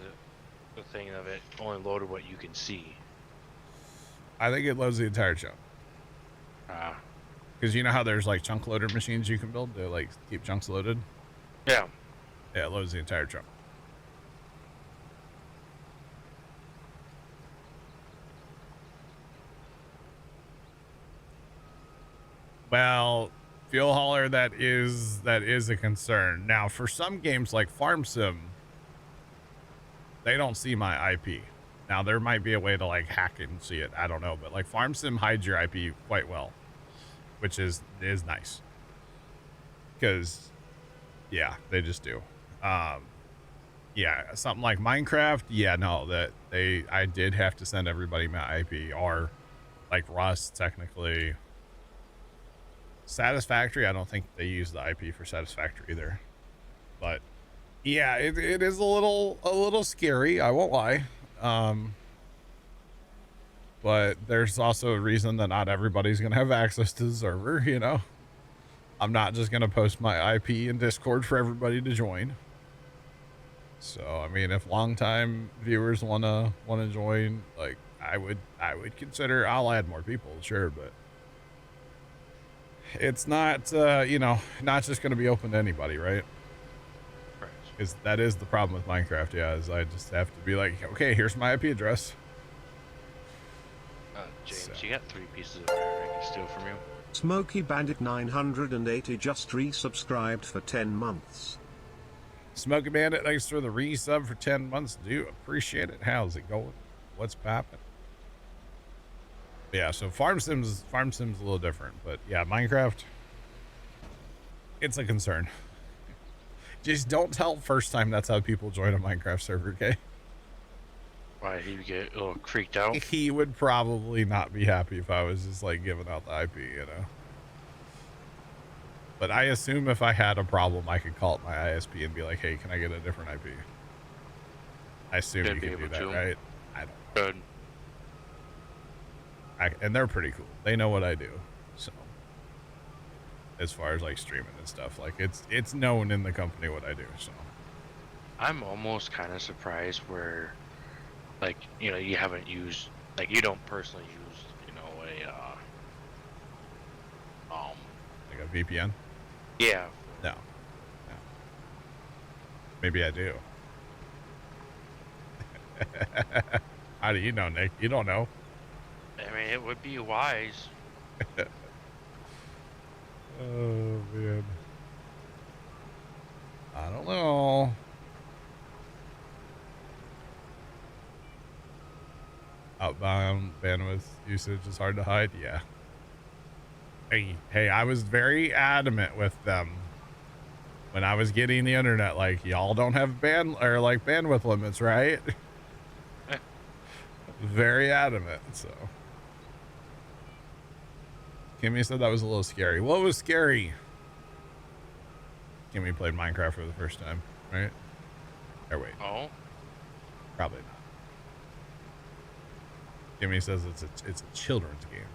the thing of it only loaded what you can see. I think it loads the entire chunk. Because you know how there's like chunk loader machines you can build to like keep chunks loaded? Yeah. Yeah, it loads the entire chunk. Well, fuel hauler, that is a concern. Now, for some games like Farm Sim, they don't see my IP. Now, there might be a way to like hack it and see it. I don't know, but like Farm Sim hides your IP quite well, which is nice. Because, yeah, they just do. Yeah, something like Minecraft. Yeah, no, I did have to send everybody my IP, or like Rust technically. Satisfactory, I don't think they use the IP for Satisfactory either. But yeah, it is a little scary, I won't lie. But there's also a reason that not everybody's gonna have access to the server, you know. I'm not just gonna post my IP in Discord for everybody to join. So I mean, if longtime viewers wanna join, like I would consider, I'll add more people, sure, but it's not, you know, not just going to be open to anybody, right? Right. that is the problem with Minecraft. Yeah, is I just have to be like, okay, here's my IP address. James, you got 3 pieces of iron I can steal from you. Smokey Bandit 980 just resubscribed for 10 months. Smokey Bandit, thanks for the resub for 10 months. Do appreciate it. How's it going? What's popping? Yeah, so Farm Sim's a little different, but yeah, Minecraft, it's a concern. Just don't tell first time that's how people join a Minecraft server, okay? Why, he'd get a little creeped out? He would probably not be happy if I was just like giving out the IP, you know? But I assume if I had a problem, I could call up my ISP and be like, hey, can I get a different IP? I assume you can do that, right? I don't know. Good. And they're pretty cool. They know what I do. So as far as like streaming and stuff, like it's known in the company what I do. So I'm almost kind of surprised where, like, you know, you haven't used, like, you don't personally use, you know, like a VPN. Yeah. No. Maybe I do. How do you know, Nick? You don't know. I mean, it would be wise. Oh man, I don't know. Outbound bandwidth usage is hard to hide. Yeah. Hey, I was very adamant with them when I was getting the internet. Like, y'all don't have bandwidth limits, right? Very adamant. So Kimmy said that was a little scary. What was scary? Kimmy played Minecraft for the first time, right? Or wait. Oh. Probably not. Kimmy says it's a children's game.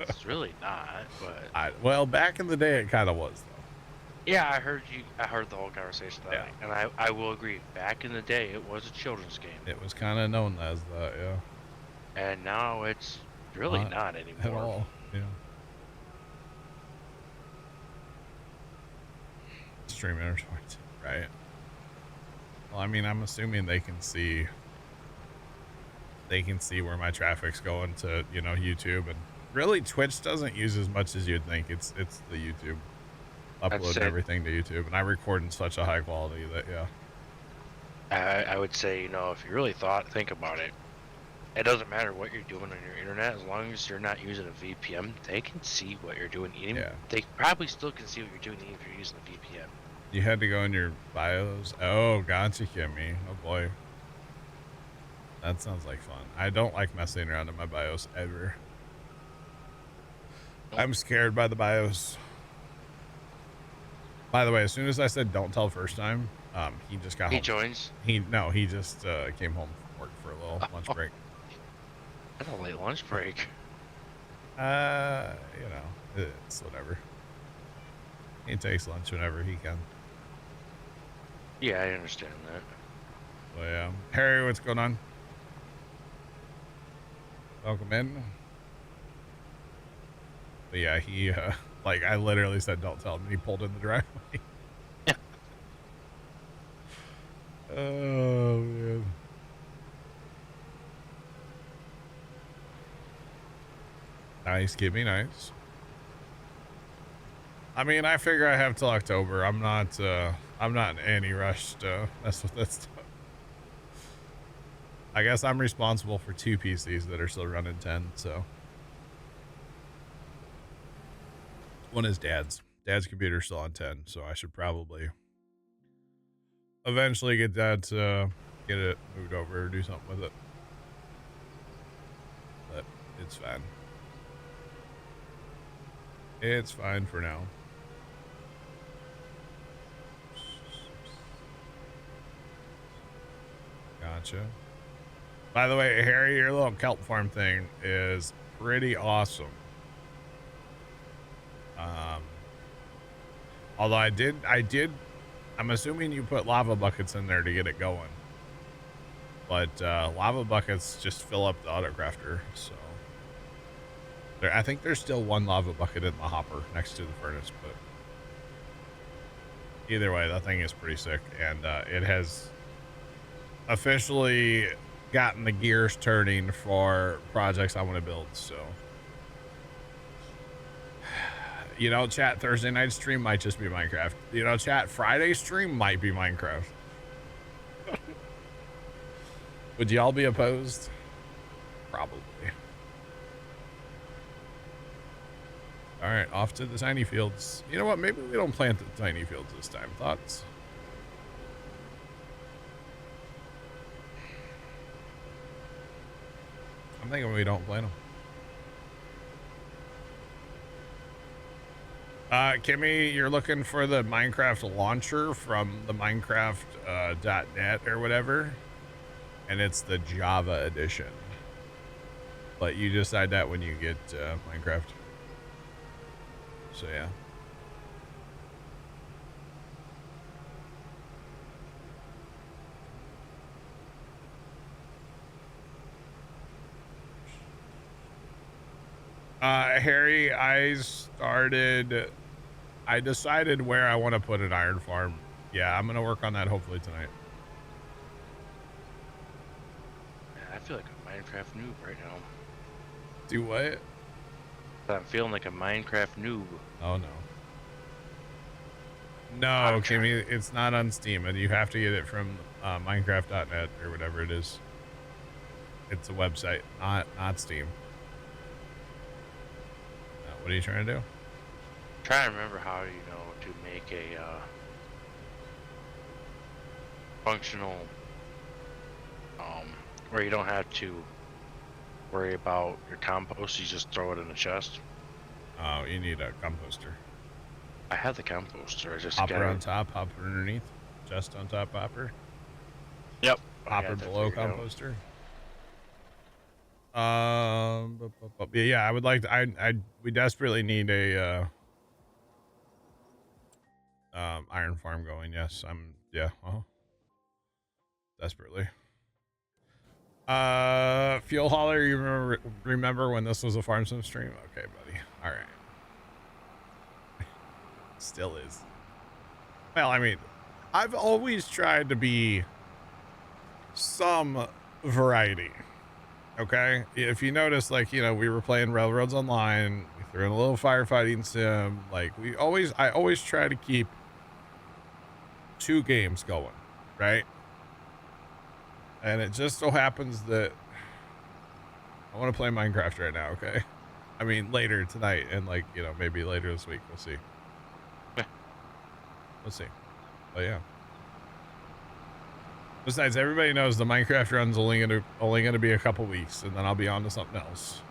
It's really not, but well, back in the day, it kind of was, though. Yeah, I heard the whole conversation, yeah. And I will agree. Back in the day, it was a children's game. It was kind of known as that, yeah. And now it's really not anymore at all. Yeah. Stream intertwined, right? Well, I mean, I'm assuming they can see where my traffic's going to, you know, YouTube, and really Twitch doesn't use as much as you'd think. It's the YouTube upload everything to YouTube, and I record in such a high quality that I would say, you know, if you really think about it, it doesn't matter what you're doing on your internet, as long as you're not using a VPN, they can see what you're doing. They probably still can see what you're doing even if you're using a VPN. You had to go in your bios. Oh, gotcha, Kimmy. Oh boy, that sounds like fun. I don't like messing around in my bios ever. I'm scared by the bios. By the way, as soon as I said don't tell first time, he just got home. He joins? He just came home from work for a little lunch break. That's a late lunch break. You know, it's whatever. He takes lunch whenever he can. Yeah, I understand that. So yeah. Harry, what's going on? Welcome in. But yeah, he like I literally said don't tell him, and he pulled in the driveway. Oh man. Nice, give me nice. I mean, I figure I have till October. I'm not in any rush to mess with that stuff. I guess I'm responsible for 2 PCs that are still running 10, so. One is Dad's. Dad's computer's still on 10, so I should probably eventually get Dad to get it moved over or do something with it. But it's fine. It's fine for now. Gotcha. By the way, Harry, your little kelp farm thing is pretty awesome. Although I'm assuming you put lava buckets in there to get it going. But lava buckets just fill up the autocrafter, so. I think there's still 1 lava bucket in the hopper next to the furnace, but Either way, that thing is pretty sick, and it has officially gotten the gears turning for projects I want to build. So, you know, chat, Thursday night stream might just be Minecraft. You know, chat, Friday stream might be Minecraft. Would y'all be opposed? Probably. All right, off to the tiny fields. You know what? Maybe we don't plant the tiny fields this time. Thoughts? I'm thinking we don't plant them. Kimmy, you're looking for the Minecraft launcher from the Minecraft .net or whatever, and it's the Java edition. But you decide that when you get Minecraft. So yeah. Harry, I decided where I want to put an iron farm. Yeah, I'm gonna work on that hopefully tonight. Man, I feel like a Minecraft noob right now. Do what? I'm feeling like a Minecraft noob. Oh no. No, Kimmy, it's not on Steam, and you have to get it from Minecraft.net or whatever it is. It's a website, not Steam. What are you trying to do? Trying to remember how, you know, to make a functional, where you don't have to worry about your compost. You just throw it in a chest. Oh, you need a composter. I have the composter. I just hopper on top, hopper underneath, chest on top, hopper. Yep. Hopper below composter. Yeah, I would like to. We desperately need a iron farm going. Yes, yeah. Desperately. Fuel hauler, you remember when this was a farm sim stream? Okay, buddy. All right. Still is. Well, I mean, I've always tried to be some variety. Okay, if you notice, like, you know, we were playing Railroads Online, we threw in a little firefighting sim. Like, I always try to keep 2 games going, right? And it just so happens that I want to play Minecraft right now. Okay, I mean later tonight, and like, you know, maybe later this week. We'll see. We'll see. But yeah. Besides, everybody knows the Minecraft run's only gonna be a couple weeks, and then I'll be on to something else.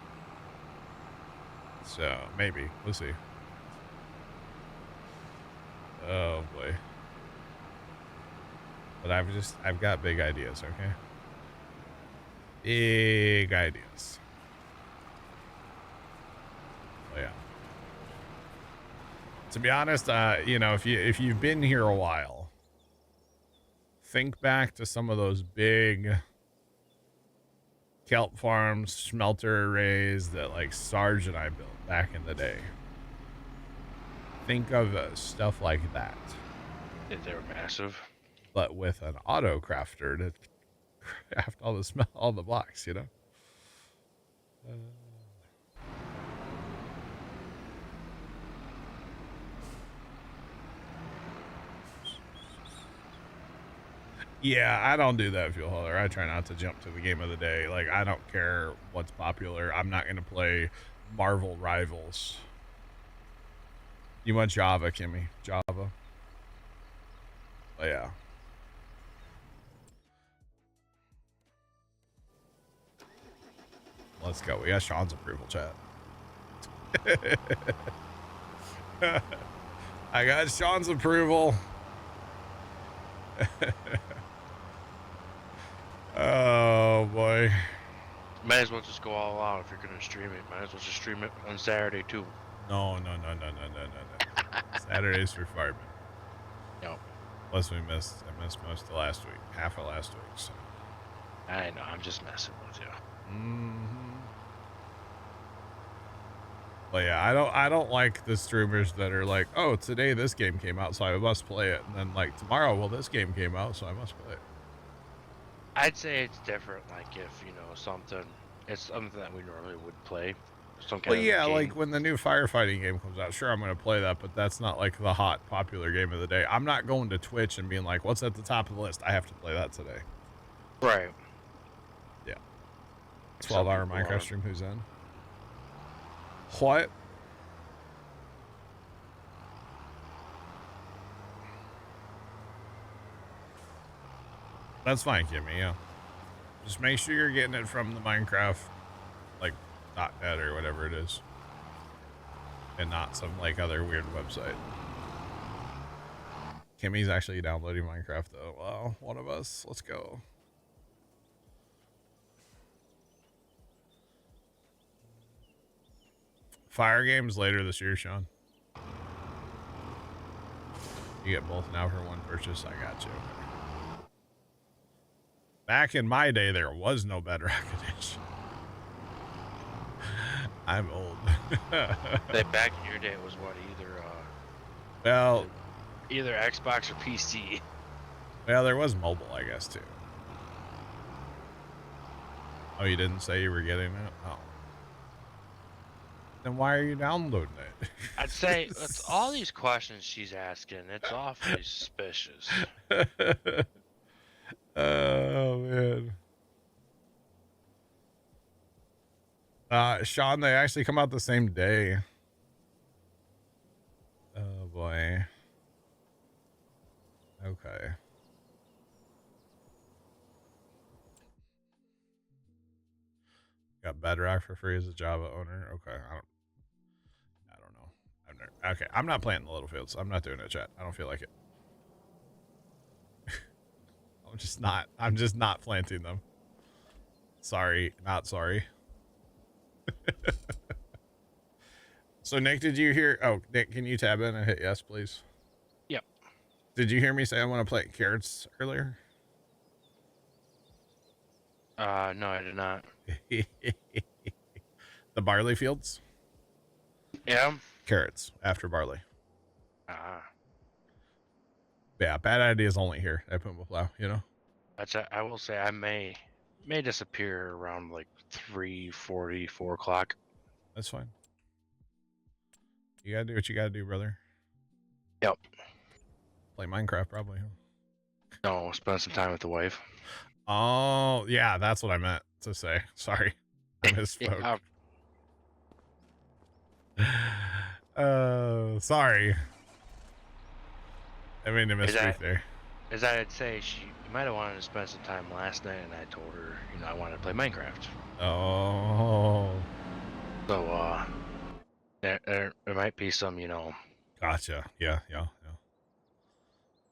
So maybe we'll see. Oh boy. But I've got big ideas. Okay. Big ideas. Oh yeah. To be honest, you know, if you've been here a while, think back to some of those big kelp farms, smelter arrays that like Sarge and I built back in the day. Think of stuff like that. Yeah, they were massive. But with an auto crafter to craft all the blocks, you know. Yeah, I don't do that, fuel hauler. I try not to jump to the game of the day. Like, I don't care what's popular. I'm not going to play Marvel Rivals. You want Java, Kimmy? Java. But yeah. Let's go. We got Sean's approval, chat. I got Sean's approval. Oh boy. Might as well just go all out if you're gonna stream it. Might as well just stream it on Saturday too. No. Saturday's for firemen. Nope. Plus I missed most of last week. Half of last week, so. I know, I'm just messing with you. But yeah, I don't like the streamers that are like, oh, today this game came out, so I must play it, and then like tomorrow, well, this game came out, so I must play it. I'd say it's different. Like if it's something that we normally would play. Some kind Well, yeah, of game. like when the new firefighting game comes out, sure, I'm going to play that, but that's not like the hot, popular game of the day. I'm not going to Twitch and being like, what's at the top of the list? I have to play that today. Right. Yeah. 12-hour Minecraft stream, who's in? What? That's fine, Kimmy, yeah. Just make sure you're getting it from the Minecraft, like, .net or whatever it is. And not some, like, other weird website. Kimmy's actually downloading Minecraft, though. Well, one of us. Let's go. Fire games later this year, Sean. You get both now for one purchase. I got you. Back in my day, there was no Bedrock Edition. I'm old. Back in your day, it was what, either Xbox or PC. Well, there was mobile, I guess, too. Oh, you didn't say you were getting it? Oh. Then why are you downloading it? I'd say it's all these questions she's asking. It's awfully suspicious. Oh, man. Sean, they actually come out the same day. Oh, boy. Okay. Got Bedrock for free as a Java owner. Okay, I don't know. Okay, I'm not planting the little fields. I'm not doing it, chat. I don't feel like it. I'm just not planting them. Sorry, not sorry. So Nick, did you hear? Oh, Nick, can you tab in and hit yes, please? Yep. Did you hear me say I want to plant carrots earlier? No, I did not. The barley fields? Yeah. Carrots after barley. Ah. Yeah, bad ideas only here at Puma Plow, you know? I will say I may disappear around like 3:40, 4 o'clock. That's fine. You gotta do what you gotta do, brother. Yep. Play Minecraft, probably. Huh? No, spend some time with the wife. Oh, yeah, that's what I meant to say. Sorry. I misspoke. Sorry. I mean to misspeak there. As I'd say, she might have wanted to spend some time last night, and I told her, I wanted to play Minecraft. Oh. So, there might be some, Gotcha. Yeah.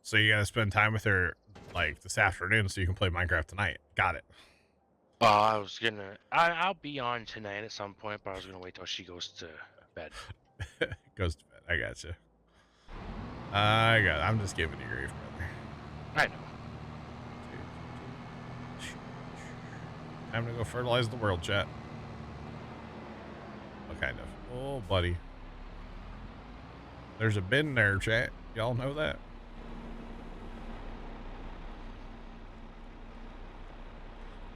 So you gotta spend time with her, like, this afternoon so you can play Minecraft tonight. Got it. Well, I'll be on tonight at some point, but I was gonna wait till she goes to bed. Goes to bed. I gotcha. I'm just giving you grief, brother. I know. Time to go fertilize the world, chat. What kind of? Oh, buddy. There's a bin there, chat. Y'all know that?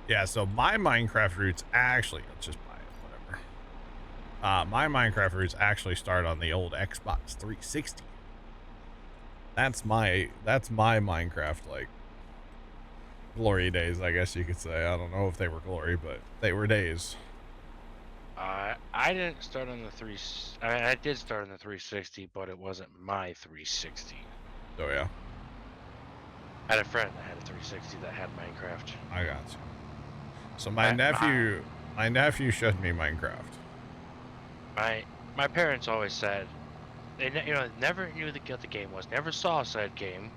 Yeah, so my Minecraft roots actually, let's just buy it, whatever. My Minecraft roots actually start on the old Xbox 360. That's my Minecraft, like, glory days, I guess you could say. I don't know if they were glory, but they were days. I didn't start on the I did start on the 360, but it wasn't my 360. Oh, yeah. I had a friend that had a 360 that had Minecraft. I got you. So my nephew showed me Minecraft. My parents always said they never knew what the game was, never saw said game.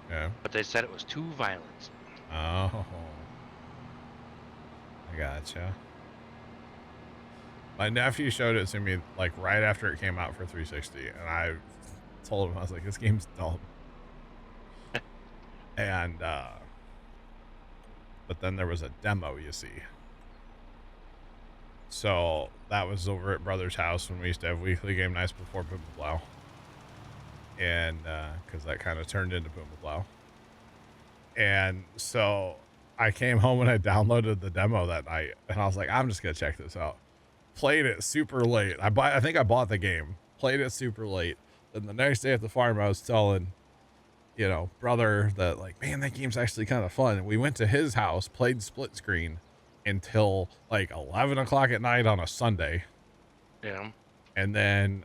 Yeah. But they said it was too violent. Oh. I gotcha. My nephew showed it to me like right after it came out for 360, and I told him, I was like, this game's dumb. And but then there was a demo, you see. So that was over at Brother's house when we used to have weekly game nights before Puma Plow. And because that kind of turned into Puma Plow. And so I came home and I downloaded the demo that night, and I was like, I'm just gonna check this out. Played it super late. I think I bought the game. Played it super late. Then the next day at the farm, I was telling, you know, brother that like, man, that game's actually kind of fun. And we went to his house, played split screen until like 11 o'clock at night on a Sunday. Yeah. And then,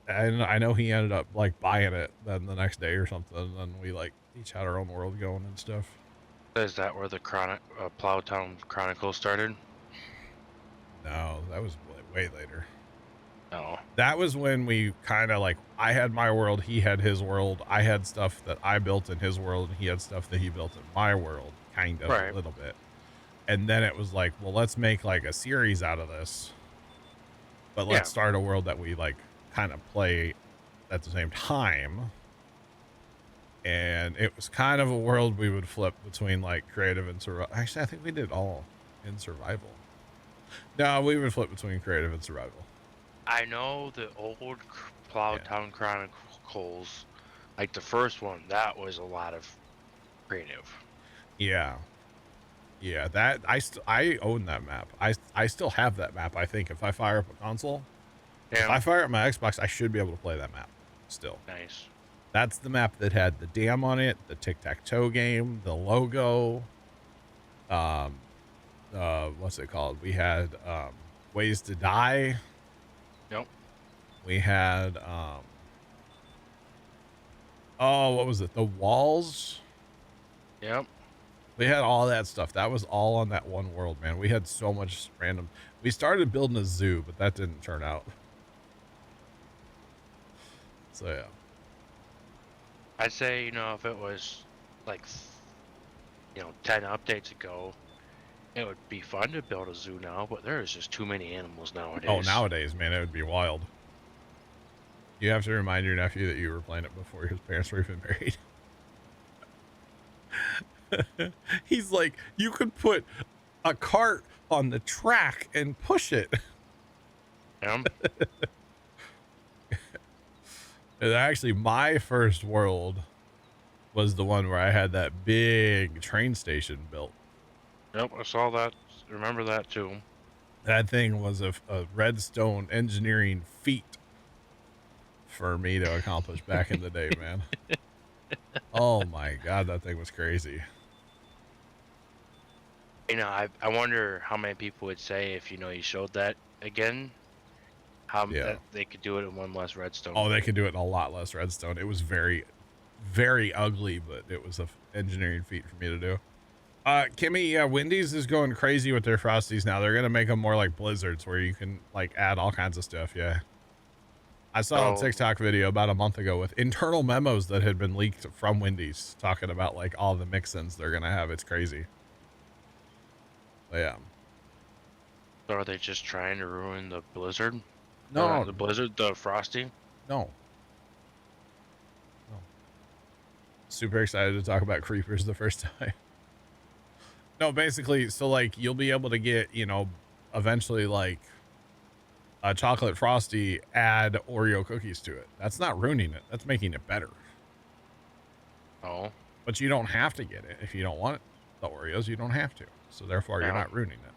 and I know he ended up like buying it then the next day or something. And then we like each had our own world going and stuff. Is that where the Plowtown Chronicles started? No, that was way later. Oh. That was when we kind of like, I had my world, he had his world. I had stuff that I built in his world, and he had stuff that he built in my world, kind of a little bit. And then it was like, well, let's make like a series out of this, but let's start a world that we like kind of play at the same time. And it was kind of a world we would flip between like creative and survival. Actually, I think we did all in survival. No, we would flip between creative and survival. I know the old Plowtown Chronicles, like the first one, that was a lot of creative. Yeah. Yeah, that I own that map. I still have that map, I think. If I fire up a console, if I fire up my Xbox, I should be able to play that map still. Nice. That's the map that had the dam on it, the tic-tac-toe game, the logo. What's it called? We had Ways to Die. Yep. We had oh, what was it? The walls. Yep. We had all that stuff. That was all on that one world, man. We had so much random. We started building a zoo, but that didn't turn out. So yeah. I'd say, you know, if it was like, you know, 10 updates ago, it would be fun to build a zoo now, but there's just too many animals nowadays. Oh, nowadays, man, it would be wild. You have to remind your nephew that you were playing it before his parents were even married. He's like, you could put a cart on the track and push it. And actually, my first world was the one where I had that big train station built. Yep, I saw that. Remember that too. That thing was a redstone engineering feat for me to accomplish back in the day, man. Oh my God, that thing was crazy. You know, I wonder how many people would say if, you know, you showed that again, how that they could do it in one less redstone. Oh, they could do it in a lot less redstone. It was very, very ugly, but it was an engineering feat for me to do. Kimmy, yeah, Wendy's is going crazy with their Frosties now. They're going to make them more like Blizzards where you can like add all kinds of stuff. Yeah. I saw a TikTok video about a month ago with internal memos that had been leaked from Wendy's talking about like all the mix-ins they're going to have. It's crazy. But yeah. So are they just trying to ruin the Blizzard? No. The Blizzard, the Frosty? No. Super excited to talk about creepers the first time. No, basically, so like you'll be able to get, you know, eventually like a chocolate Frosty, add Oreo cookies to it. That's not ruining it. That's making it better. Oh. But you don't have to get it. If you don't want the Oreos, you don't have to. So therefore, you're not ruining it.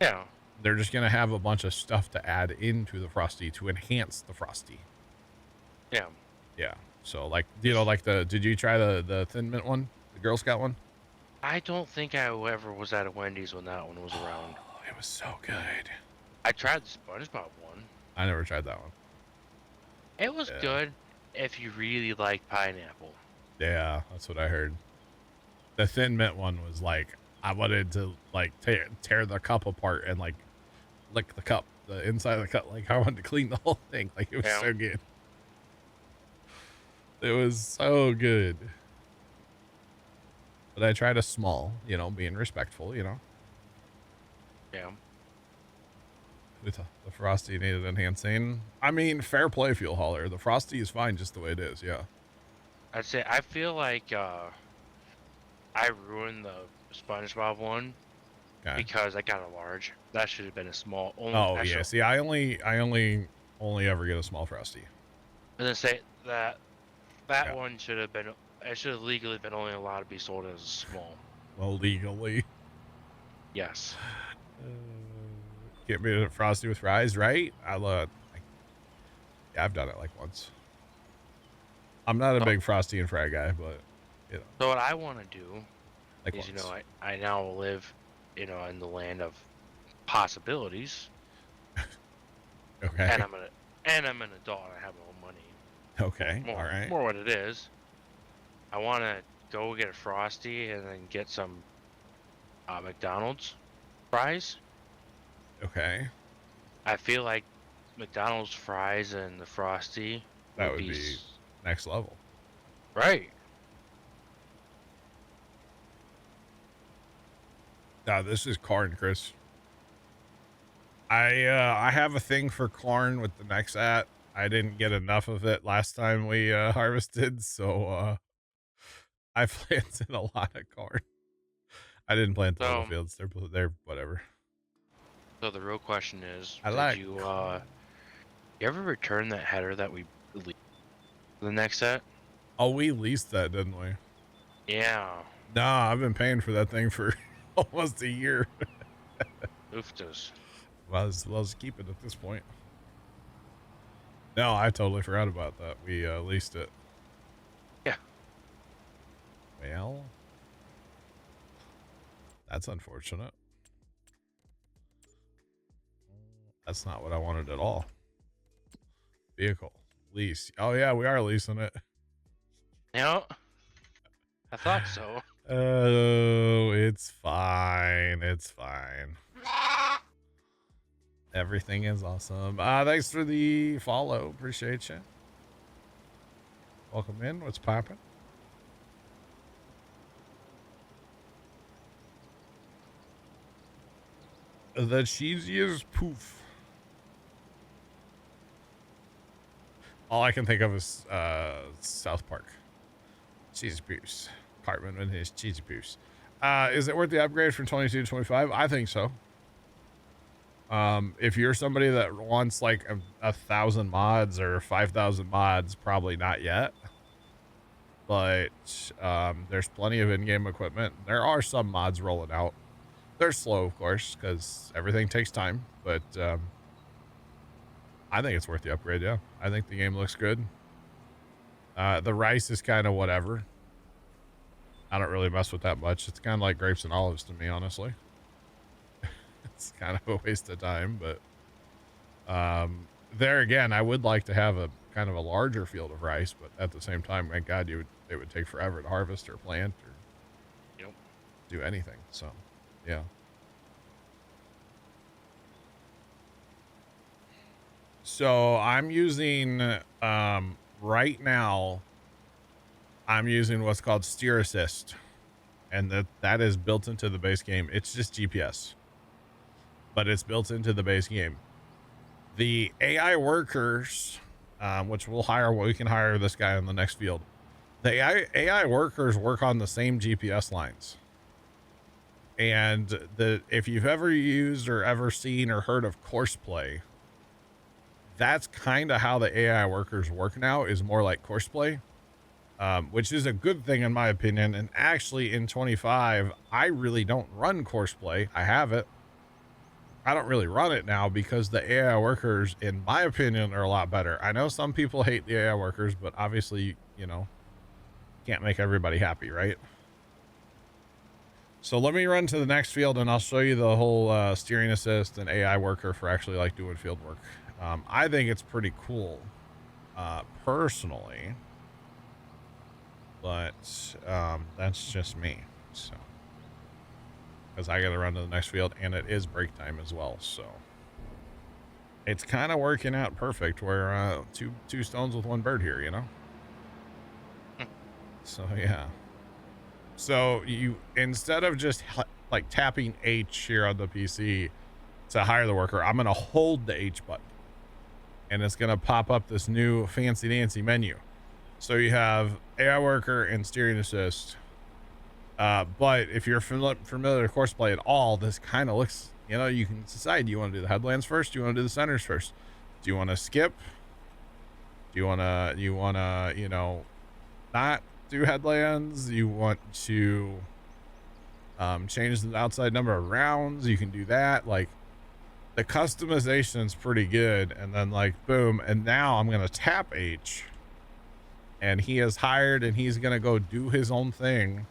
Yeah. They're just going to have a bunch of stuff to add into the Frosty to enhance the Frosty. Yeah. Yeah. So like, you know, like did you try the Thin Mint one? The Girl Scout one? I don't think I ever was at a Wendy's when that one was around. Oh, it was so good. I tried the SpongeBob one. I never tried that one. It was good if you really like pineapple. Yeah, that's what I heard. The Thin Mint one was like, I wanted to like tear the cup apart and like lick the cup, the inside of the cup. Like I wanted to clean the whole thing. Like it was so good. It was so good. But I tried a small, you know, being respectful, you know. Yeah. The Frosty needed enhancing. I mean, fair play, Fuel Hauler. The Frosty is fine just the way it is, yeah. I'd say I feel like I ruined the SpongeBob one because I got a large. That should have been a small. Oh yeah. See, I only ever get a small frosty. I was gonna say that Yeah. one should have been. It should have legally been only allowed to be sold as a small. Well, legally. Yes. Get me a frosty with fries, right? Yeah, I've done it like once. I'm not a big frosty and fry guy, but you know. So what I want to do Like is, once. you know, I now live, you know, in the land of possibilities. Okay. And I'm an adult and I have my own money. Okay. All right. More what it is. I want to go get a frosty and then get some McDonald's fries. Okay. I feel like McDonald's fries and the frosty That would be next level. Right. Now this is corn, Chris. I have a thing for corn with the Nexat. I didn't get enough of it last time we harvested, so I planted a lot of corn. I didn't plant the little fields. They're whatever. So the real question is, you ever return that header that we leased the next set? Oh, we leased that, didn't we? Yeah. Nah, I've been paying for that thing for almost a year. Ooftas. Well, let's keep it at this point. No, I totally forgot about that. We leased it. Yeah. Well, that's unfortunate. That's not what I wanted at all. Vehicle lease. Oh yeah, we are leasing it. Yeah. I thought so. Oh, it's fine. It's fine. Everything is awesome. Thanks for the follow. Appreciate you. Welcome in. What's poppin'? The cheesiest poof. All I can think of is South Park. Cheesy poofs. Cartman and his cheesy poofs. Is it worth the upgrade from 22 to 25? I think so. If you're somebody that wants like 1,000 mods or 5,000 mods, probably not yet. But there's plenty of in-game equipment. There are some mods rolling out. They're slow, of course, because everything takes time. But I think it's worth the upgrade, yeah. I think the game looks good. The rice is kind of whatever. I don't really mess with that much. It's kind of like grapes and olives to me, honestly. It's kind of a waste of time, but there again, I would like to have a kind of a larger field of rice, but at the same time, thank God it would take forever to harvest or plant or do anything. So, yeah. So I'm using right now. I'm using what's called steer assist, and that is built into the base game. It's just GPS, but it's built into the base game. The AI workers, which we can hire this guy on the next field. The AI workers work on the same GPS lines. And if you've ever used or ever seen or heard of Courseplay, that's kind of how the AI workers work now, is more like Courseplay. Which is a good thing in my opinion. And actually in 25, I really don't run Courseplay. I have it. I don't really run it now because the AI workers, in my opinion, are a lot better. I know some people hate the AI workers, but obviously, you know, can't make everybody happy, right? So let me run to the next field and I'll show you the whole steering assist and AI worker for actually like doing field work. I think it's pretty cool, personally. But that's just me, so because I gotta run to the next field and it is break time as well, so it's kind of working out perfect. We're two stones with one bird here, you know. So yeah, so you, instead of just like tapping H here on the PC to hire the worker, I'm gonna hold the H button and it's gonna pop up this new fancy dancy menu. So you have AI worker and steering assist. But if you're familiar with Courseplay at all, this kind of looks You know, you can decide, do you want to do the headlands first? Do you want to do the centers first? Do you want to skip? Do you want to, you know, not do headlands? You want to change the outside number of rounds? You can do that. Like, the customization is pretty good. And then, like, boom. And now I'm going to tap H. And he is hired and he's going to go do his own thing.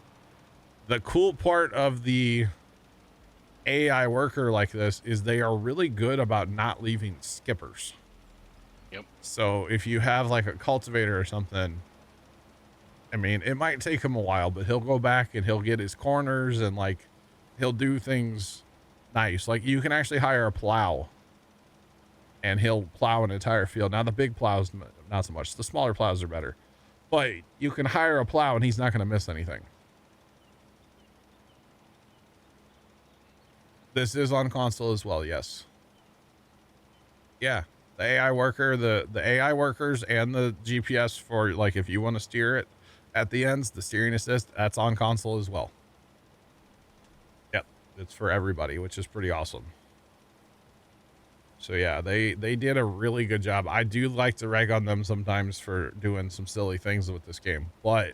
The cool part of the AI worker like this is they are really good about not leaving skippers. Yep. So if you have like a cultivator or something, I mean, it might take him a while, but he'll go back and he'll get his corners and like he'll do things nice. Like you can actually hire a plow and he'll plow an entire field. Now the big plows, not so much. The smaller plows are better, but you can hire a plow and he's not going to miss anything. This is on console as well. Yes. Yeah. The AI worker, the AI workers and the GPS for like, if you want to steer it at the ends, the steering assist, that's on console as well. Yep. It's for everybody, which is pretty awesome. So yeah, they did a really good job. I do like to rag on them sometimes for doing some silly things with this game, but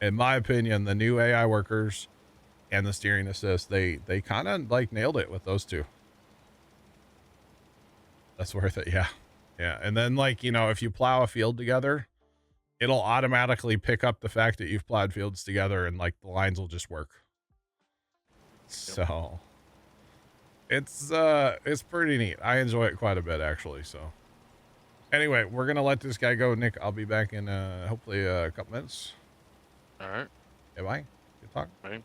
in my opinion, the new AI workers and the steering assist, they kind of like nailed it with those two. That's worth it. Yeah. Yeah. And then like, you know, if you plow a field together, it'll automatically pick up the fact that you've plowed fields together and like the lines will just work. So it's pretty neat. I enjoy it quite a bit actually. So anyway, we're going to let this guy go. Nick, I'll be back in hopefully a couple minutes. All right. Okay, bye. Good talk. Bye.